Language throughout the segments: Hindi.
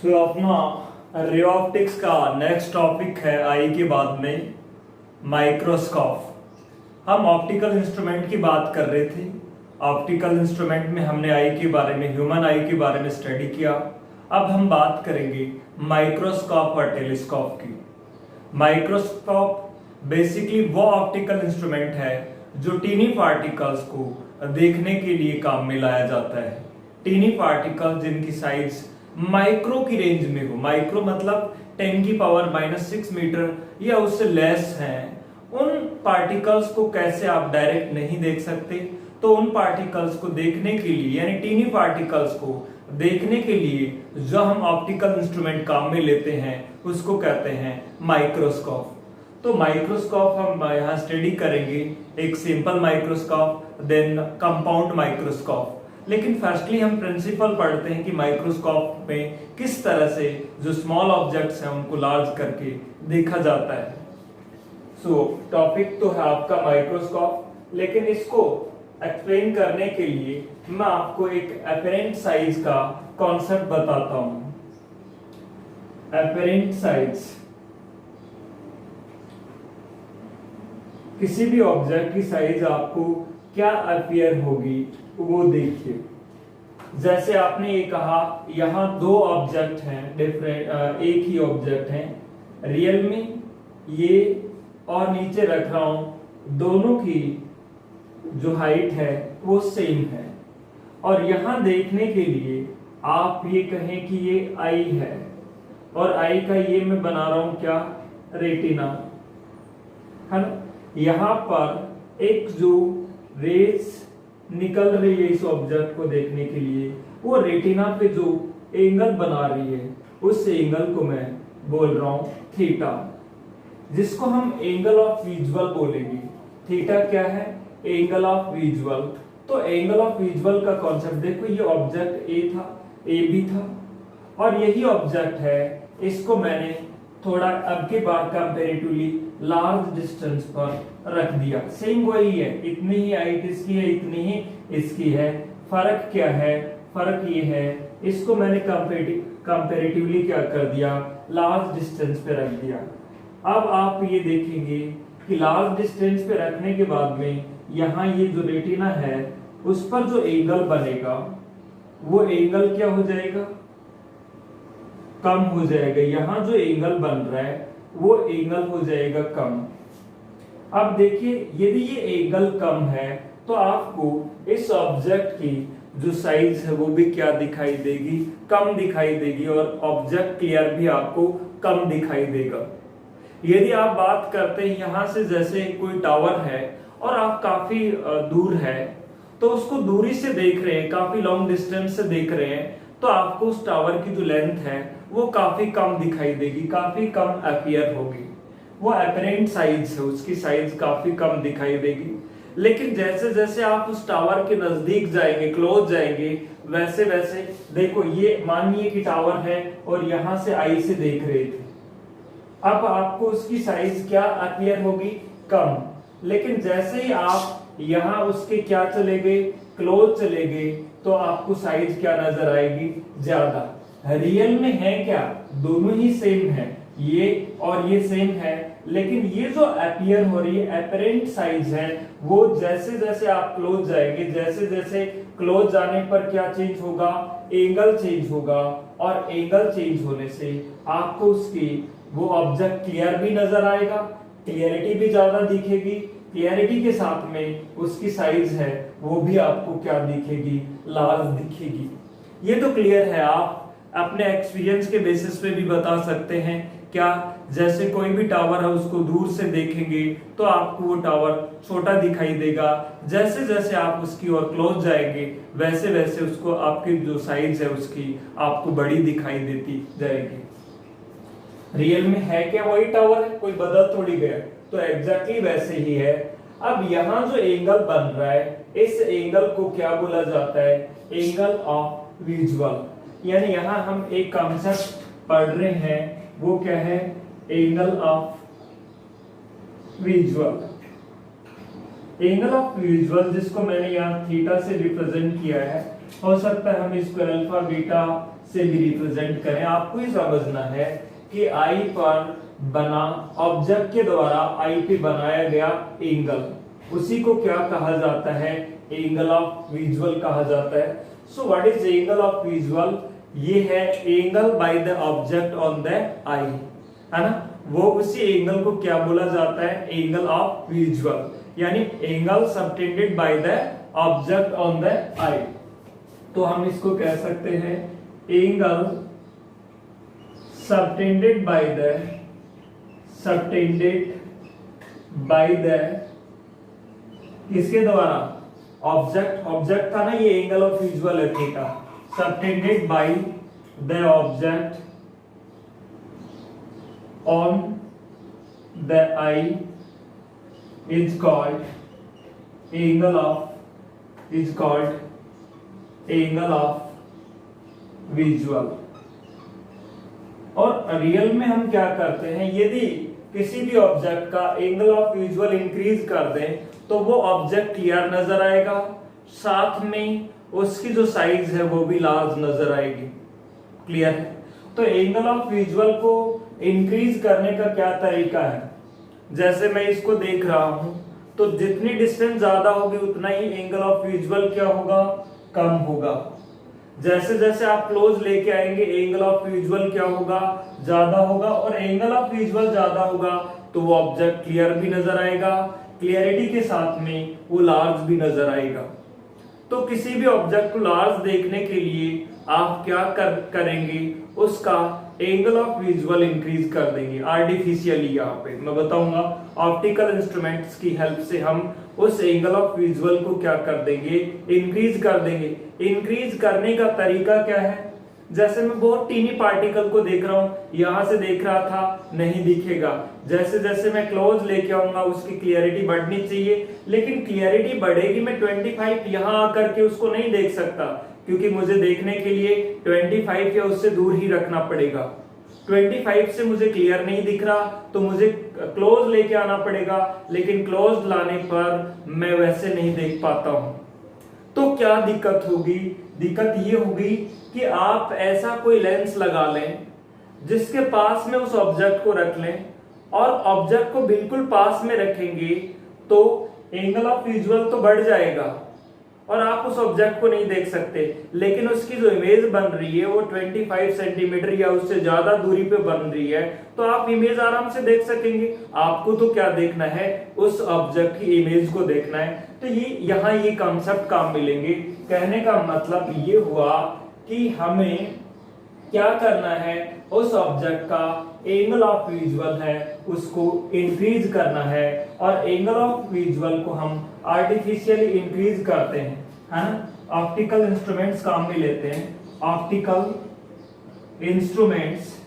तो अपना रे ऑप्टिक्स का नेक्स्ट टॉपिक है आई के बाद में माइक्रोस्कोप। हम ऑप्टिकल इंस्ट्रूमेंट की बात कर रहे थे। ऑप्टिकल इंस्ट्रूमेंट में हमने आई के बारे में, ह्यूमन आई के बारे में स्टडी किया। अब हम बात करेंगे माइक्रोस्कोप और टेलीस्कोप की। माइक्रोस्कोप बेसिकली वो ऑप्टिकल इंस्ट्रूमेंट है जो टीनी पार्टिकल्स को देखने के लिए काम में लाया जाता है। टीनी पार्टिकल जिनकी साइज माइक्रो की रेंज में हो, माइक्रो मतलब 10⁻⁻⁶ मीटर या उससे लेस हैं। उन पार्टिकल्स को कैसे आप डायरेक्ट नहीं देख सकते, तो उन पार्टिकल्स को देखने के लिए यानी टीनी पार्टिकल्स को देखने के लिए जो हम ऑप्टिकल इंस्ट्रूमेंट काम में लेते हैं उसको कहते हैं माइक्रोस्कोप। तो माइक्रोस्कोप हम यहाँ स्टडी करेंगे, एक simple microscope, then compound microscope. लेकिन फर्स्टली हम प्रिंसिपल पढ़ते हैं कि माइक्रोस्कोप में किस तरह से जो स्मॉल ऑब्जेक्ट्स हैं उनको लार्ज करके देखा जाता है। सो टॉपिक तो है आपका माइक्रोस्कोप, लेकिन इसको एक्सप्लेन करने के लिए मैं आपको एक अपरेंट साइज का कॉन्सेप्ट बताता हूं। अपरेंट साइज किसी भी ऑब्जेक्ट की साइज आपको क्या अपीयर होगी वो देखिए। जैसे आपने ये कहा यहाँ दो ऑब्जेक्ट हैं डिफरेंट, एक ही ऑब्जेक्ट हैं रियल में, ये और नीचे रख रहा हूं, दोनों की जो हाइट है वो सेम है। और यहां देखने के लिए आप ये कहें कि ये आई है और आई का ये मैं बना रहा हूं क्या, रेटिना है ना। यहां पर एक जो रेस निकल रही है इस ऑब्जेक्ट को देखने के लिए, वो रेटिना पे जो एंगल बना रही है उस एंगल को मैं बोल रहा हूं थीटा, जिसको हम एंगल ऑफ विजुअल बोलेंगे। थीटा क्या है, एंगल ऑफ विजुअल। तो एंगल ऑफ विजुअल का कॉन्सेप्ट देखो, ये ऑब्जेक्ट ए था, ए भी था, और यही ऑब्जेक्ट है, इसको मैंने थोड़ा अब के बार कंपैरेटिवली लार्ज डिस्टेंस पर रख दिया। सेम वही है, इतनी ही हाइट इसकी है, इतनी ही इसकी है। फर्क क्या है, फर्क ये है, इसको मैंने कंपैरेटिवली क्या कर दिया, लार्ज डिस्टेंस पे रख दिया। अब आप ये देखेंगे कि लार्ज डिस्टेंस पे रखने के बाद में यहाँ ये जो रेटिना है उस पर जो एंगल बनेगा वो एंगल क्या हो जाएगा, कम हो जाएगा। यहाँ जो एंगल बन रहा है वो एंगल हो जाएगा कम। अब देखिए यदि ये एंगल कम है तो आपको इस ऑब्जेक्ट की जो साइज है वो भी क्या दिखाई देगी, कम दिखाई देगी, और ऑब्जेक्ट क्लियर भी आपको कम दिखाई देगा। यदि आप बात करते हैं यहाँ से, जैसे कोई टावर है और आप काफी दूर है तो उसको दूरी से देख रहे हैं, काफी लॉन्ग डिस्टेंस से देख रहे हैं, तो आपको उस टावर की जो लेंथ है वो काफी कम दिखाई देगी, काफी कम अपीयर होगी। वो अपरेंट साइज है, उसकी साइज काफी कम दिखाई देगी। लेकिन जैसे जैसे आप उस टावर के नजदीक जाएंगे, क्लोज जाएंगे, वैसे वैसे देखो, ये मानिए कि टावर है और यहां से आई से देख रहे थे, अब आपको उसकी साइज क्या अपीयर होगी, कम। लेकिन जैसे ही आप यहाँ उसके क्या चले गए, क्लोज चले गए, तो आपको साइज क्या नजर आएगी, ज्यादा। रियल में है क्या, दोनों ही सेम है, ये और ये सेम है, लेकिन ये जो अपीयर हो रही है अपरेंट साइज है, वो जैसे जैसे आप क्लोज जाएंगे, जैसे जैसे क्लोज जाने पर क्या चेंज होगा, एंगल चेंज होगा, और एंगल चेंज होने से आपको उसकी वो ऑब्जेक्ट क्लियर भी नजर आएगा, क्लियरिटी भी ज्यादा दिखेगी, क्लियरिटी के साथ में उसकी साइज है वो भी आपको क्या दिखेगी, लार्ज दिखेगी। ये तो क्लियर है, आप अपने एक्सपीरियंस के बेसिस पे भी बता सकते हैं क्या, जैसे कोई भी टावर है उसको दूर से देखेंगे तो आपको वो टावर छोटा दिखाई देगा, जैसे जैसे आप उसकी ओर क्लोज जाएंगे वैसे वैसे उसको आपकी जो साइज है उसकी आपको बड़ी दिखाई देती जाएगी। रियल में है क्या वही टावर है, कोई बदल थोड़ी गया, तो एग्जैक्टली वैसे ही है। अब यहाँ जो एंगल बन रहा है इस एंगल को क्या बोला जाता है, एंगल ऑफ विजुअल। यानी यहाँ हम एक कॉन्सेप्ट पढ़ रहे हैं, वो क्या है, angle of visual. Angle of visual जिसको मैंने यहाँ थीटा से रिप्रेजेंट किया है, हो सकता है हम इसको अल्फा बीटा से भी रिप्रेजेंट करें। आपको ही समझना है कि आई पर बना ऑब्जेक्ट के द्वारा आई पे बनाया गया एंगल, उसी को क्या कहा जाता है, एंगल ऑफ विजुअल कहा जाता है। So what is angle of visual? ये है angle by the object on the eye, है ना। वो उसी एंगल को क्या बोला जाता है, एंगल ऑफ विजुअल, यानी angle subtended by the object on the eye. तो हम इसको कह सकते हैं एंगल सबटेंडेड बाय द किसके द्वारा, ऑब्जेक्ट था ना, ये एंगल ऑफ विजुअल है theta, subtended by the object on the eye is called angle of visual। और रियल में हम क्या करते हैं, यदि किसी भी ऑब्जेक्ट का एंगल ऑफ विजुअल इंक्रीज कर दें तो वो ऑब्जेक्ट क्लियर नजर आएगा, साथ में उसकी जो साइज है वो भी लार्ज नजर आएगी। क्लियर है? तो एंगल ऑफ विजुअल को इंक्रीज करने का क्या तरीका है, जैसे मैं इसको देख रहा हूं तो जितनी डिस्टेंस ज्यादा होगी उतना ही एंगल ऑफ विजुअल क्या होगा, कम होगा। जैसे जैसे आप क्लोज लेके आएंगे एंगल ऑफ विजुअल क्या होगा, ज्यादा होगा, और एंगल ऑफ विजुअल ज्यादा होगा तो वो ऑब्जेक्ट क्लियर भी नजर आएगा, क्लियरिटी के साथ में वो लार्ज भी नजर आएगा। तो किसी भी ऑब्जेक्ट को लार्ज देखने के लिए आप क्या करेंगे, उसका एंगल ऑफ विजुअल इंक्रीज कर देंगे आर्टिफिशियली। यहाँ पे मैं बताऊंगा ऑप्टिकल इंस्ट्रूमेंट्स की हेल्प से हम उस एंगल ऑफ विजुअल को क्या कर देंगे, इंक्रीज कर देंगे। इंक्रीज करने का तरीका क्या है, जैसे मैं बहुत टीनी पार्टिकल को देख रहा हूँ, यहां से देख रहा था नहीं दिखेगा, जैसे जैसे मैं क्लोज लेके आऊंगा उसकी क्लियरिटी बढ़नी चाहिए, लेकिन क्लियरिटी बढ़ेगी, मैं 25 यहां आकर के उसको नहीं देख सकता, क्योंकि मुझे देखने के लिए 25 या उससे दूर ही रखना पड़ेगा। 25 से मुझे क्लियर नहीं दिख रहा तो मुझे क्लोज लेके आना पड़ेगा, लेकिन क्लोज लाने पर मैं वैसे नहीं देख पाता हूं। तो क्या दिक्कत होगी, दिक्कत ये होगी कि आप ऐसा कोई लेंस लगा लें जिसके पास में उस ऑब्जेक्ट को रख लें, और ऑब्जेक्ट को बिल्कुल पास में रखेंगे तो एंगल ऑफ विजुअल तो बढ़ जाएगा और आप उस ऑब्जेक्ट को नहीं देख सकते, लेकिन उसकी जो इमेज बन रही है वो 25 सेंटीमीटर या उससे ज्यादा दूरी पे बन रही है, तो आप इमेज आराम से देख सकेंगे। आपको तो क्या देखना है, उस ऑब्जेक्ट की इमेज को देखना है। तो यहाँ ये कॉन्सेप्ट काम मिलेंगे। कहने का मतलब ये हुआ कि हमें क्या करना है, उस ऑब्जेक्ट का एंगल ऑफ विजुअल है उसको इंक्रीज करना है, और एंगल ऑफ विजुअल को हम आर्टिफिशियली इंक्रीज करते हैं, है ना। ऑप्टिकल इंस्ट्रूमेंट्स काम में लेते हैं। Optical instruments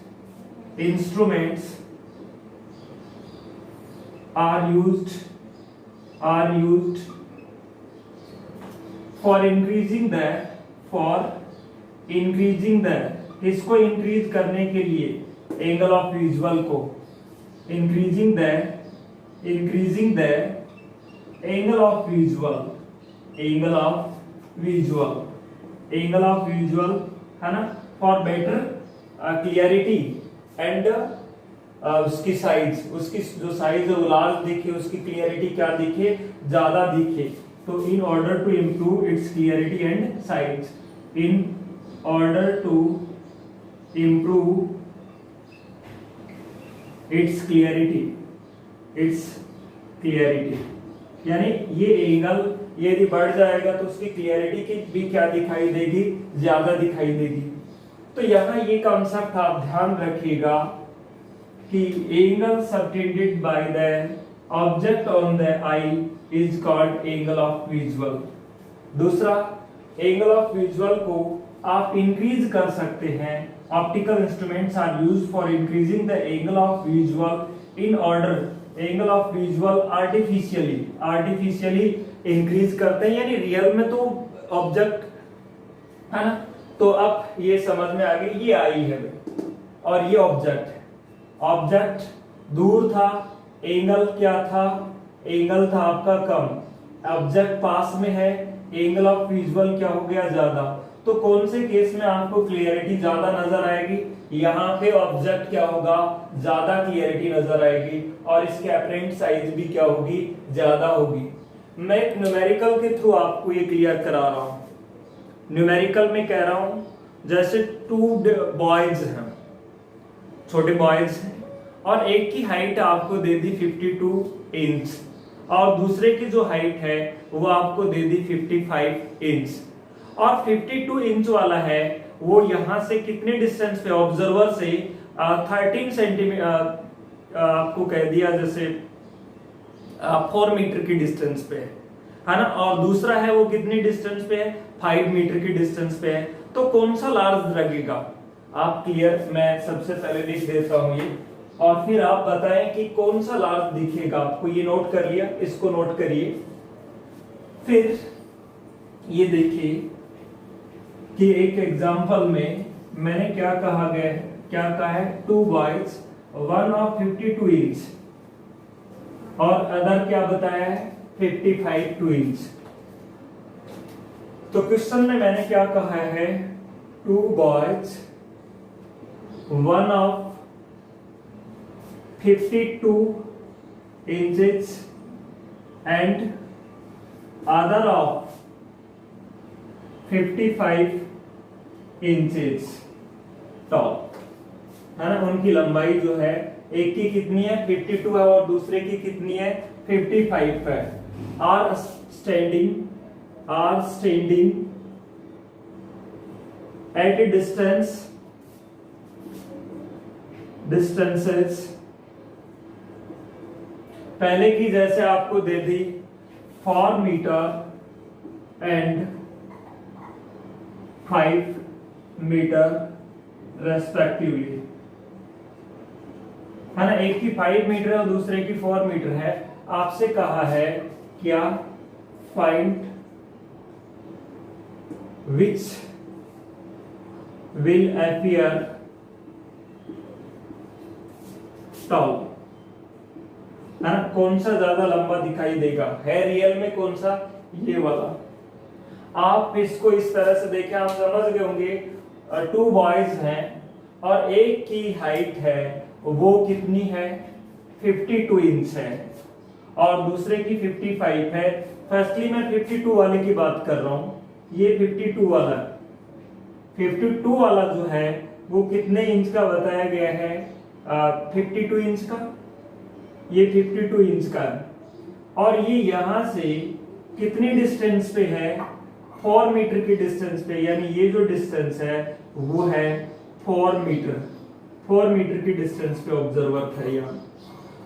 are used for increasing the इसको इंक्रीज करने के लिए एंगल ऑफ विजुअल को, increasing the angle of visual है ना, फॉर बेटर क्लियरिटी एंड उसकी साइज, उसकी जो साइज है वो लार्ज दिखे, उसकी क्लियरिटी क्या दिखे, ज्यादा दिखे। तो in order to improve its clarity and size, in order to improve its clarity, यानी ये एंगल यदि बढ़ जाएगा तो उसकी क्लियरिटी की भी क्या दिखाई देगी, ज्यादा दिखाई देगी। तो यहाँ ये कॉन्सेप्ट आप ध्यान रखिएगा कि angle subtended by the object on the eye is called angle of visual. दूसरा, एंगल ऑफ विजुअल को आप इंक्रीज कर सकते हैं। Optical instruments are used for increasing the angle of visual in order, angle of visual artificially increase करते हैं, यानी रियल में तो ऑब्जेक्ट है ना। तो अब ये समझ में आ गई, ये आई है और ये ऑब्जेक्ट है। ऑब्जेक्ट दूर था, एंगल क्या था, एंगल था आपका कम। ऑब्जेक्ट पास में है, एंगल ऑफ विजुअल क्या हो गया, ज्यादा। तो कौन से केस में आपको क्लियरिटी ज्यादा नजर आएगी? यहाँ पे ऑब्जेक्ट क्या होगा, ज्यादा क्लियरिटी नजर आएगी और इसके अपरेंट साइज भी क्या होगी, ज्यादा होगी। मैं एक न्यूमेरिकल के थ्रू आपको ये क्लियर करा रहा हूं। न्यूमेरिकल में कह रहा हूं, जैसे 2 बॉयज हैं, छोटे बॉयज हैं, और एक की हाइट आपको दे दी 52 इंच और दूसरे की जो हाइट है वो आपको दे दी 55 इंच। और 52 इंच वाला है वो यहां से कितने डिस्टेंस पे, ऑब्जर्वर से 13 सेंटीमीटर आपको कह दिया, जैसे 4 मीटर की डिस्टेंस पे है ना, और दूसरा है वो कितनी डिस्टेंस पे है, 5 मीटर की डिस्टेंस पे है। तो कौन सा लार्ज लगेगा? आप क्लियर, मैं सबसे पहले लिख देता हूं ये, और फिर आप बताएं कि कौन सा लार्ज दिखेगा आपको। ये नोट कर लिया, इसको नोट करिए। फिर ये देखिए कि एक एग्जांपल में मैंने क्या कहा गया है, क्या कहा है, 2 बॉयज, वन ऑफ 52 इंच और अदर क्या बताया है, 55 इंच। तो क्वेश्चन में मैंने क्या कहा है, 2 boys, one of 52 inches and other of 55 inches tall, है ना। उनकी लंबाई जो है, एक की कितनी है, 52 है और दूसरे की कितनी है, 55 है। Are standing at a distances, पहले की जैसे आपको दे दी 4 मीटर एंड 5 मीटर रेस्पेक्टिवली, है ना। एक की 5 मीटर है और दूसरे की 4 मीटर है। आपसे कहा है क्या, find which will appear tall, है ना, कौन सा ज्यादा लंबा दिखाई देगा, है रियल में कौन सा, ये वाला। आप इसको इस तरह से देखें, आप समझ गए होंगे। 2 बॉयज हैं और एक की हाइट है वो कितनी है, 52 इंच है और दूसरे की 55 है। फर्स्टली मैं 52 वाले की बात कर रहा हूं, ये 52 वाला, 52 वाला जो है वो कितने इंच का बताया गया है, 52 इंच का, ये 52 इंच का है। और ये यहां से कितनी डिस्टेंस पे है, 4 मीटर की डिस्टेंस पे, यानी ये जो डिस्टेंस है वो है 4 मीटर, 4 मीटर की डिस्टेंस पे ऑब्जर्वर था यहाँ।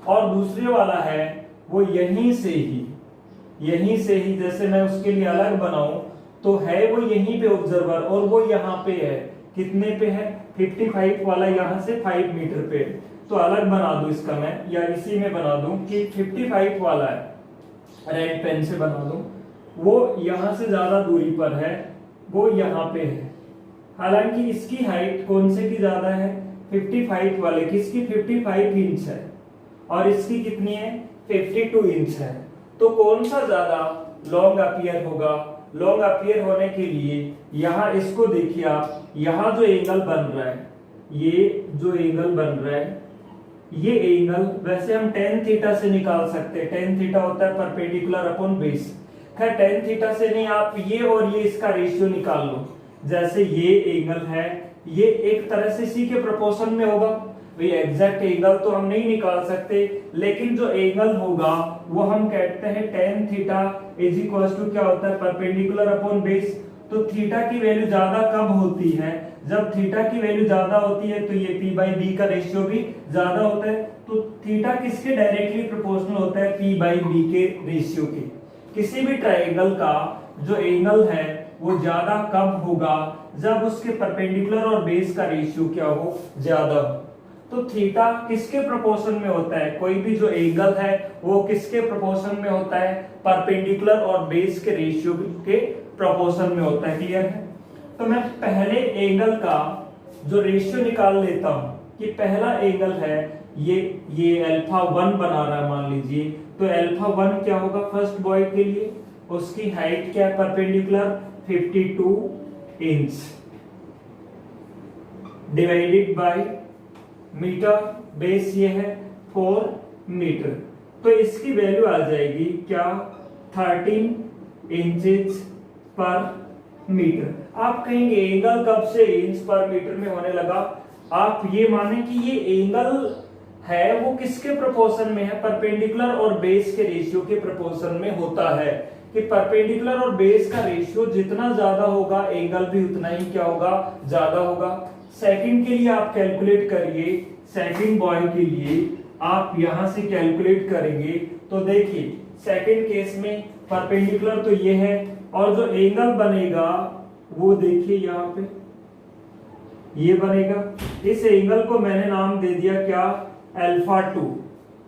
और दूसरे वाला है वो यहीं से ही, जैसे मैं उसके लिए अलग बनाऊं तो है वो यहीं पे ऑब्जर्वर, और वो यहाँ पे है, कितने पे है, 55 वाला यहाँ से 5 मीटर पे। तो अलग बना दूं इसका मैं, या इसी में बना दूं कि 55 वाला है, रेड पेन से बना दूं, वो यहां से ज्यादा दूरी पर है, वो यहाँ पे है। हालांकि इसकी हाइट कौन से की ज्यादा है, 55 वाले की, इसकी 55 इंच है और इसकी कितनी है, 52 इंच है। तो कौन सा ज्यादा लॉन्ग अपीयर होगा? लॉन्ग अपीयर होने के लिए यहाँ इसको देखिए आप, यहाँ जो एंगल बन रहा है, ये जो एंगल बन रहा है, ये एंगल वैसे हम tan थीटा से निकाल सकते हैं। tan थीटा होता है परपेंडिकुलर अपॉन बेस। खैर tan थीटा से नहीं, आप ये और ये इसका रेशियो निकाल लो। जैसे ये एंगल है, ये एक तरह से इसी के प्रोपोर्शन में होगा। भाई एग्जैक्ट एंगल तो हम नहीं निकाल सकते, लेकिन जो एंगल होगा वो हम कहते हैं tan theta is equal to क्या होता है, परपेंडिकुलर अपॉन बेस। तो थीटा की वैल्यू ज्यादा कब होती है, जब थीटा की वैल्यू ज्यादा होती है तो ये p बाई बी का रेशियो भी ज्यादा होता है। तो थीटा किसके डायरेक्टली प्रोपोर्शनल होता है, p बाई बी के रेशियो के। किसी भी ट्रायंगल का जो एंगल है वो ज्यादा कब होगा, जब उसके परपेंडिकुलर और बेस का रेशियो क्या हो, ज्यादा हो। तो थीटा किसके प्रोपोर्शन में होता है, कोई भी जो एंगल है वो किसके प्रोपोर्शन में होता है, परपेंडिकुलर और बेस के रेशियो के प्रोपोर्शन में होता है। क्लियर है? तो मैं पहले एंगल का जो रेशियो निकाल लेता हूं कि पहला एंगल है ये अल्फा 1 बना रहा है मान लीजिए, तो अल्फा 1 क्या होगा फर्स्ट बॉय के लिए, उसकी हाइट क्या है perpendicular 52 inch divided by metre, base ये है 4 मीटर, तो इसकी वैल्यू आ जाएगी क्या 13 इंचेस पर मीटर। आप कहेंगे एंगल कब से इंच पर मीटर में होने लगा? आप ये माने कि ये एंगल है वो किसके प्रोपोर्शन में है? परपेंडिकुलर और बेस के रेशियो के प्रोपोर्शन में होता है कि परपेंडिकुलर और बेस का रेशियो जितना ज्यादा होगा एंगल भी उतना ही क्या होगा? ज्यादा होगा। सेकंड के लिए आप कैलकुलेट करिए, सेकंड बॉय के लिए आप यहां से कैलकुलेट करेंगे तो देखिए सेकंड केस में परपेंडिकुलर तो ये है और जो एंगल बनेगा वो देखिए यहाँ पे ये बनेगा। इस एंगल को मैंने नाम दे दिया क्या? अल्फा 2।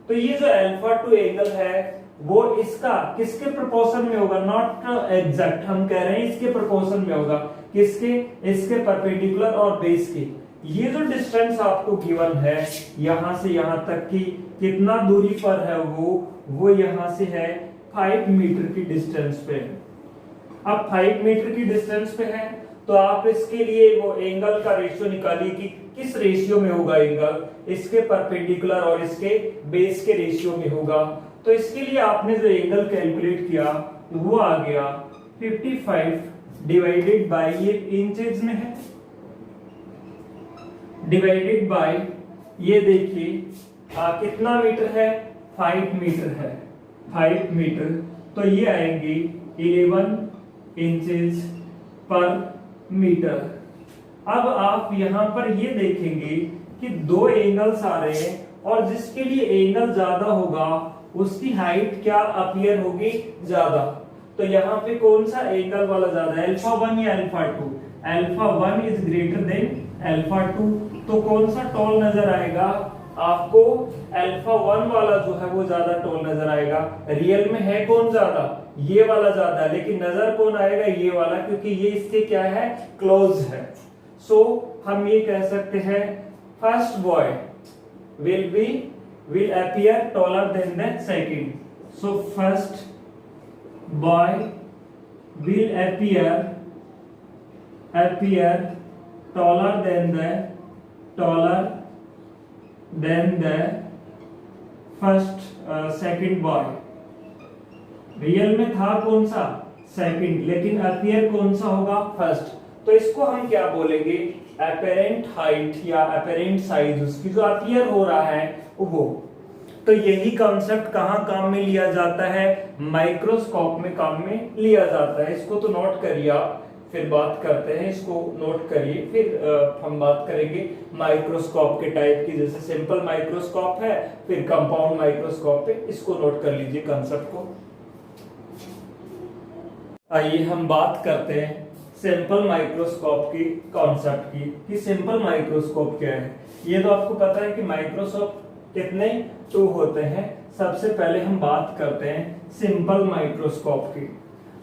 तो ये जो अल्फा 2 एंगल है वो इसका किसके प्रोपोर्शन में होगा? नॉट एग्जैक्ट, हम कह रहे हैं इसके प्रोपोर्शन में होगा। किसके? इसके परपेंडिकुलर और बेस के। ये जो डिस्टेंस आपको गिवन है यहां से यहां तक की कितना दूरी पर है वो यहां से है 5 मीटर की डिस्टेंस पे। अब 5 मीटर की डिस्टेंस पे है तो आप इसके लिए वो एंगल का रेशियो निकालिए कि किस रेशियो में होगा एंगल, इसके परपेंडिकुलर और इसके बेस के रेशियो में होगा। तो इसके लिए आपने जो एंगल कैलकुलेट किया वो आ गया 55 डिवाइडेड बाय, ये इंचेस में है, डिवाइडेड बाय ये देखिए कितना मीटर है? 5 मीटर है, 5 मीटर, तो ये आएंगे 11 इंचेस पर मीटर। अब आप यहां पर ये देखेंगे कि दो एंगल्स आ रहे हैं और जिसके लिए एंगल ज्यादा होगा उसकी हाइट क्या अपीयर होगी? ज्यादा। तो यहाँ पे कौन सा एंगल वाला ज्यादा है? अल्फा 1 या alpha 2? Alpha 1 is greater than alpha 2, तो कौन सा टॉल नजर आएगा आपको? अल्फा 1 वाला जो है वो ज्यादा टॉल नजर आएगा। रियल में है कौन ज्यादा? ये वाला ज्यादा है, लेकिन नजर कौन आएगा? ये वाला, क्योंकि ये इसके क्या है? क्लोज है। सो हम ये कह सकते हैं first boy will appear taller than the second. So first boy will appear taller than the first second boy. Real में था कौन सा? सेकंड, लेकिन अपीयर कौन सा होगा? फर्स्ट। तो इसको हम क्या बोलेंगे? अपेरेंट हाइट या अपेरेंट साइज, उसकी जो अपीयर हो रहा है वो। तो यही कॉन्सेप्ट कहां काम में लिया जाता है? माइक्रोस्कोप में काम में लिया जाता है। इसको तो नोट करिए आप, फिर बात करते हैं। इसको नोट करिए, फिर हम बात करेंगे माइक्रोस्कोप के टाइप की, जैसे सिंपल माइक्रोस्कोप है, फिर कंपाउंड माइक्रोस्कोप पे। इसको नोट कर लीजिए कंसेप्ट को। आइए हम बात करते हैं सिंपल माइक्रोस्कोप की कॉन्सेप्ट की, कि सिंपल माइक्रोस्कोप क्या है। ये तो आपको पता है कि माइक्रोस्कोप कितने 2 होते हैं। सबसे पहले हम बात करते हैं सिंपल माइक्रोस्कोप की।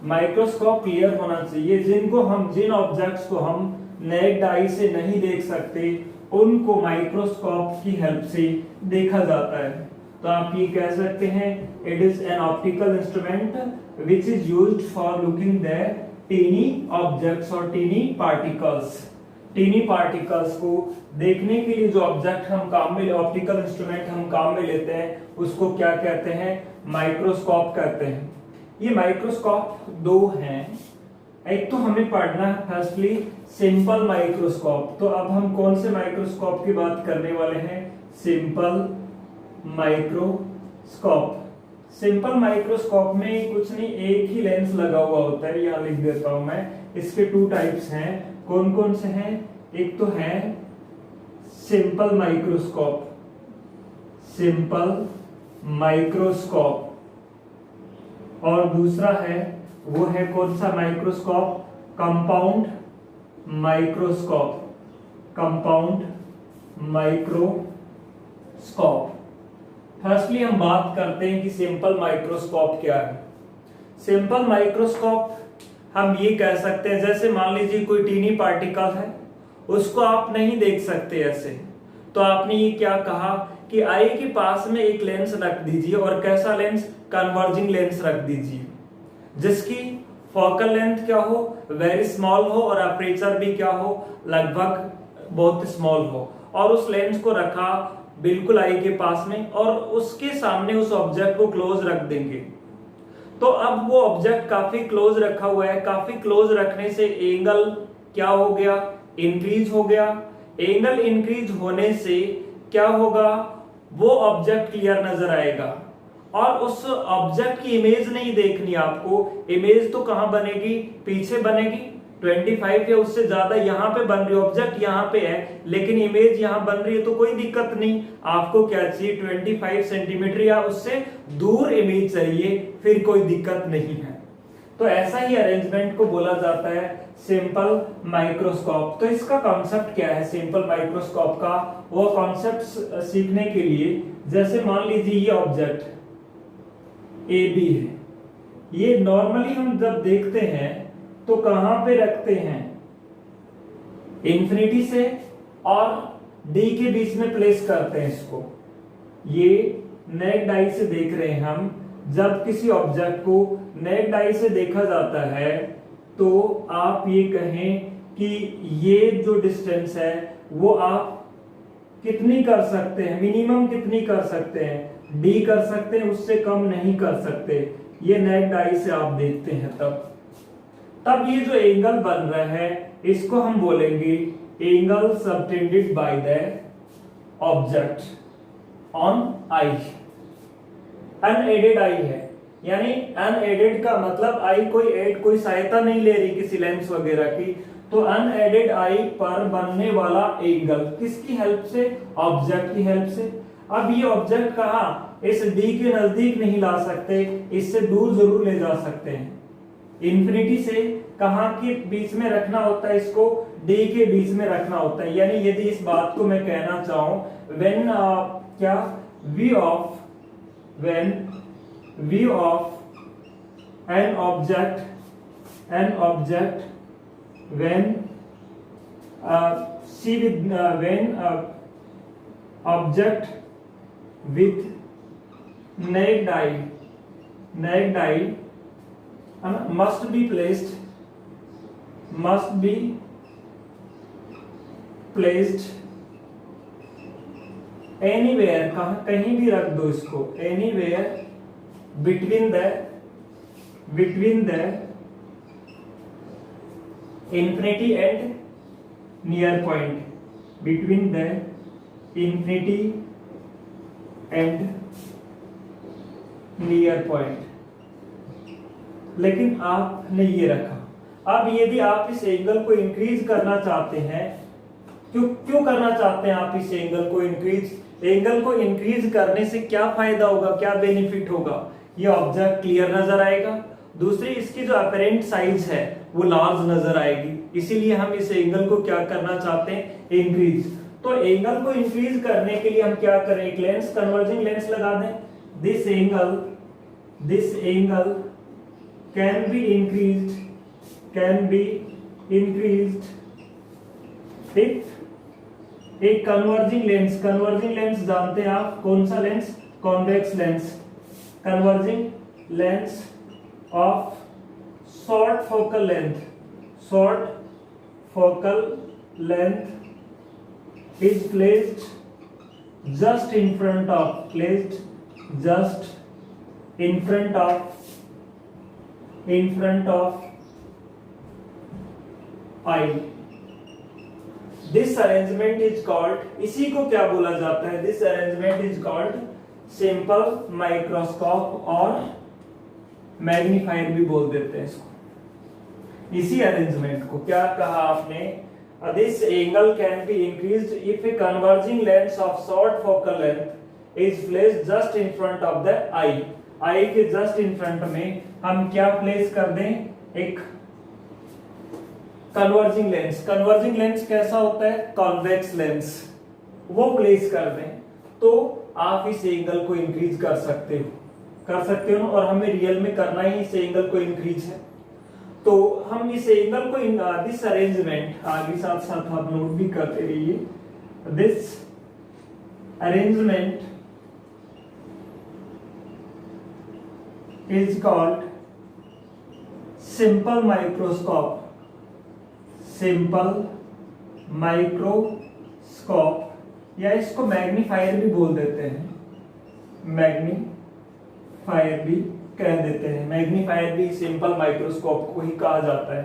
माइक्रोस्कोप क्लियर होना चाहिए। जिन ऑब्जेक्ट्स को हम नेक्ड आई से नहीं देख सकते उनको माइक्रोस्कोप की हेल्प से देखा जाता है। तो आप ये कह सकते हैं it is an optical instrument which is used for looking the tiny objects और टीनी पार्टिकल्स। टीनी पार्टिकल्स को देखने के लिए जो ऑब्जेक्ट हम काम में, ऑप्टिकल इंस्ट्रूमेंट हम काम में लेते हैं उसको क्या कहते हैं? माइक्रोस्कोप कहते हैं। ये माइक्रोस्कोप 2 हैं। एक तो हमें पढ़ना है फर्स्टली सिंपल माइक्रोस्कोप। तो अब हम कौन से माइक्रोस्कोप की बात करने वाले हैं? Simple microscope. सिंपल माइक्रोस्कोप में कुछ नहीं, एक ही लेंस लगा हुआ होता है। यहाँ लिख देता हूं मैं। इसके 2 टाइप्स हैं। कौन कौन से हैं? एक तो है सिंपल माइक्रोस्कोप, सिंपल माइक्रोस्कोप, और दूसरा है वो है कौन सा microscope? Compound microscope, compound microscope. Firstly हम बात करते हैं कि सिंपल माइक्रोस्कोप क्या है। सिंपल माइक्रोस्कोप हम ये कह सकते हैं, जैसे मान लीजिए कोई टीनी पार्टिकल है, उसको आप नहीं देख सकते ऐसे, तो आपने ये क्या कहा कि आई के पास में एक लेंस रख दीजिए, और कैसा लेंस? कन्वर्जिंग लेंस रख दीजिए, जिसकी फोकल लेंथ क्या हो, वेरी स्मॉल हो, और अपर्चर भी क्या हो, लगभग बहुत स्मॉल हो, और उस लेंस को रखा बिल्कुल आई के पास में और उसके सामने उस ऑब्जेक्ट को क्लोज रख देंगे। तो अब वो ऑब्जेक्ट काफी क्लोज रखा हुआ है, काफी क्लोज रखने से एंगल क्या हो गया, इंक्रीज हो गया। एंगल इंक्रीज होने से क्या होगा, वो ऑब्जेक्ट क्लियर नजर आएगा, और उस ऑब्जेक्ट की इमेज नहीं देखनी आपको। इमेज तो कहां बनेगी, पीछे बनेगी, 25 या उससे ज्यादा यहाँ पे बन रही है, ऑब्जेक्ट यहाँ पे है लेकिन इमेज यहाँ बन रही है, तो कोई दिक्कत नहीं। आपको क्या चाहिए, 25 सेंटीमीटर या उससे दूर इमेज चाहिए, फिर कोई दिक्कत नहीं है। तो ऐसा ही अरेंजमेंट को बोला जाता है सिंपल माइक्रोस्कोप। तो इसका कॉन्सेप्ट क्या है सिंपल माइक्रोस्कोप का, वो कॉन्सेप्ट सीखने के लिए, जैसे मान लीजिए ये ऑब्जेक्ट ए बी है, ये नॉर्मली हम जब देखते हैं तो कहां पे रखते हैं, इंफिनिटी से और डी के बीच में प्लेस करते हैं इसको। ये नेक्ड आई से देख रहे हैं हम, जब किसी ऑब्जेक्ट को नेक्ड आई से देखा जाता है तो आप ये कहें कि ये जो डिस्टेंस है वो आप कितनी कर सकते हैं, मिनिमम कितनी कर सकते हैं, डी कर सकते हैं, उससे कम नहीं कर सकते। ये नेक्ड आई से आप देखते हैं तब ये जो एंगल बन रहा है इसको हम बोलेंगे angle subtended by the object on eye. Unaided eye है, यानी अनएडेड का मतलब आई कोई सहायता नहीं ले रही किसी लेंस वगैरह की, तो अनएडेड आई पर बनने वाला एंगल किसकी हेल्प से, ऑब्जेक्ट की हेल्प से। अब ये ऑब्जेक्ट कहां, इस डी के नजदीक नहीं ला सकते, इससे दूर जरूर ले जा सकते हैं। इंफिनिटी से कहां के बीच में रखना होता है, इसको डी के बीच में रखना होता है। यानी यदि इस बात को मैं कहना चाहूं, व्हेन क्या view of an object when object with naked eye must be placed anywhere, कहीं भी रख दो इसको, anywhere between the infinity and near point, between the infinity and near point। लेकिन आपने ये रखा। अब यदि आप इस एंगल को इंक्रीज करना चाहते हैं, क्यों करना चाहते हैं आप इस एंगल को इंक्रीज, एंगल को इंक्रीज करने से क्या फायदा होगा, क्या बेनिफिट होगा, ये ऑब्जेक्ट क्लियर नजर आएगा, दूसरी इसकी जो अपरेंट साइज है वो लार्ज नजर आएगी, इसीलिए हम इस एंगल को क्या करना चाहते हैं, इंक्रीज। तो एंगल को इंक्रीज करने के लिए हम क्या करें, एक लेंस, कन्वर्जिंग लेंस लगा दें। This angle can be increased if एक कन्वर्जिंग लेंस जानते हैं आप, कौन सा lens, convex lens, converging lens of short focal length is placed just in front of eye। This arrangement is called, इसी को क्या बोला जाता है, this arrangement is called simple microscope और मैग्नीफायर भी बोल देते हैं इसको। इसी अरेंजमेंट को क्या कहा आपने, this angle can be increased if a converging lens of short focal length is placed just in front of the eye के जस्ट इन फ्रंट में हम क्या प्लेस कर दें, एक कन्वर्जिंग लेंस कैसा होता है, कॉन्वेक्स लेंस, वो प्लेस कर दें, तो आप इस एंगल को इंक्रीज कर सकते हो, और हमें रियल में करना ही इस एंगल को इंक्रीज है। तो हम इस एंगल को दिस अरेंजमेंट आगे साथ साथ आप नोट भी करते रहिए, this arrangement is called simple microscope, simple microscope या इसको मैग्नीफायर भी बोल देते हैं, मैग्नीफायर भी कह देते हैं। मैग्नीफायर भी सिंपल माइक्रोस्कोप को ही कहा जाता है।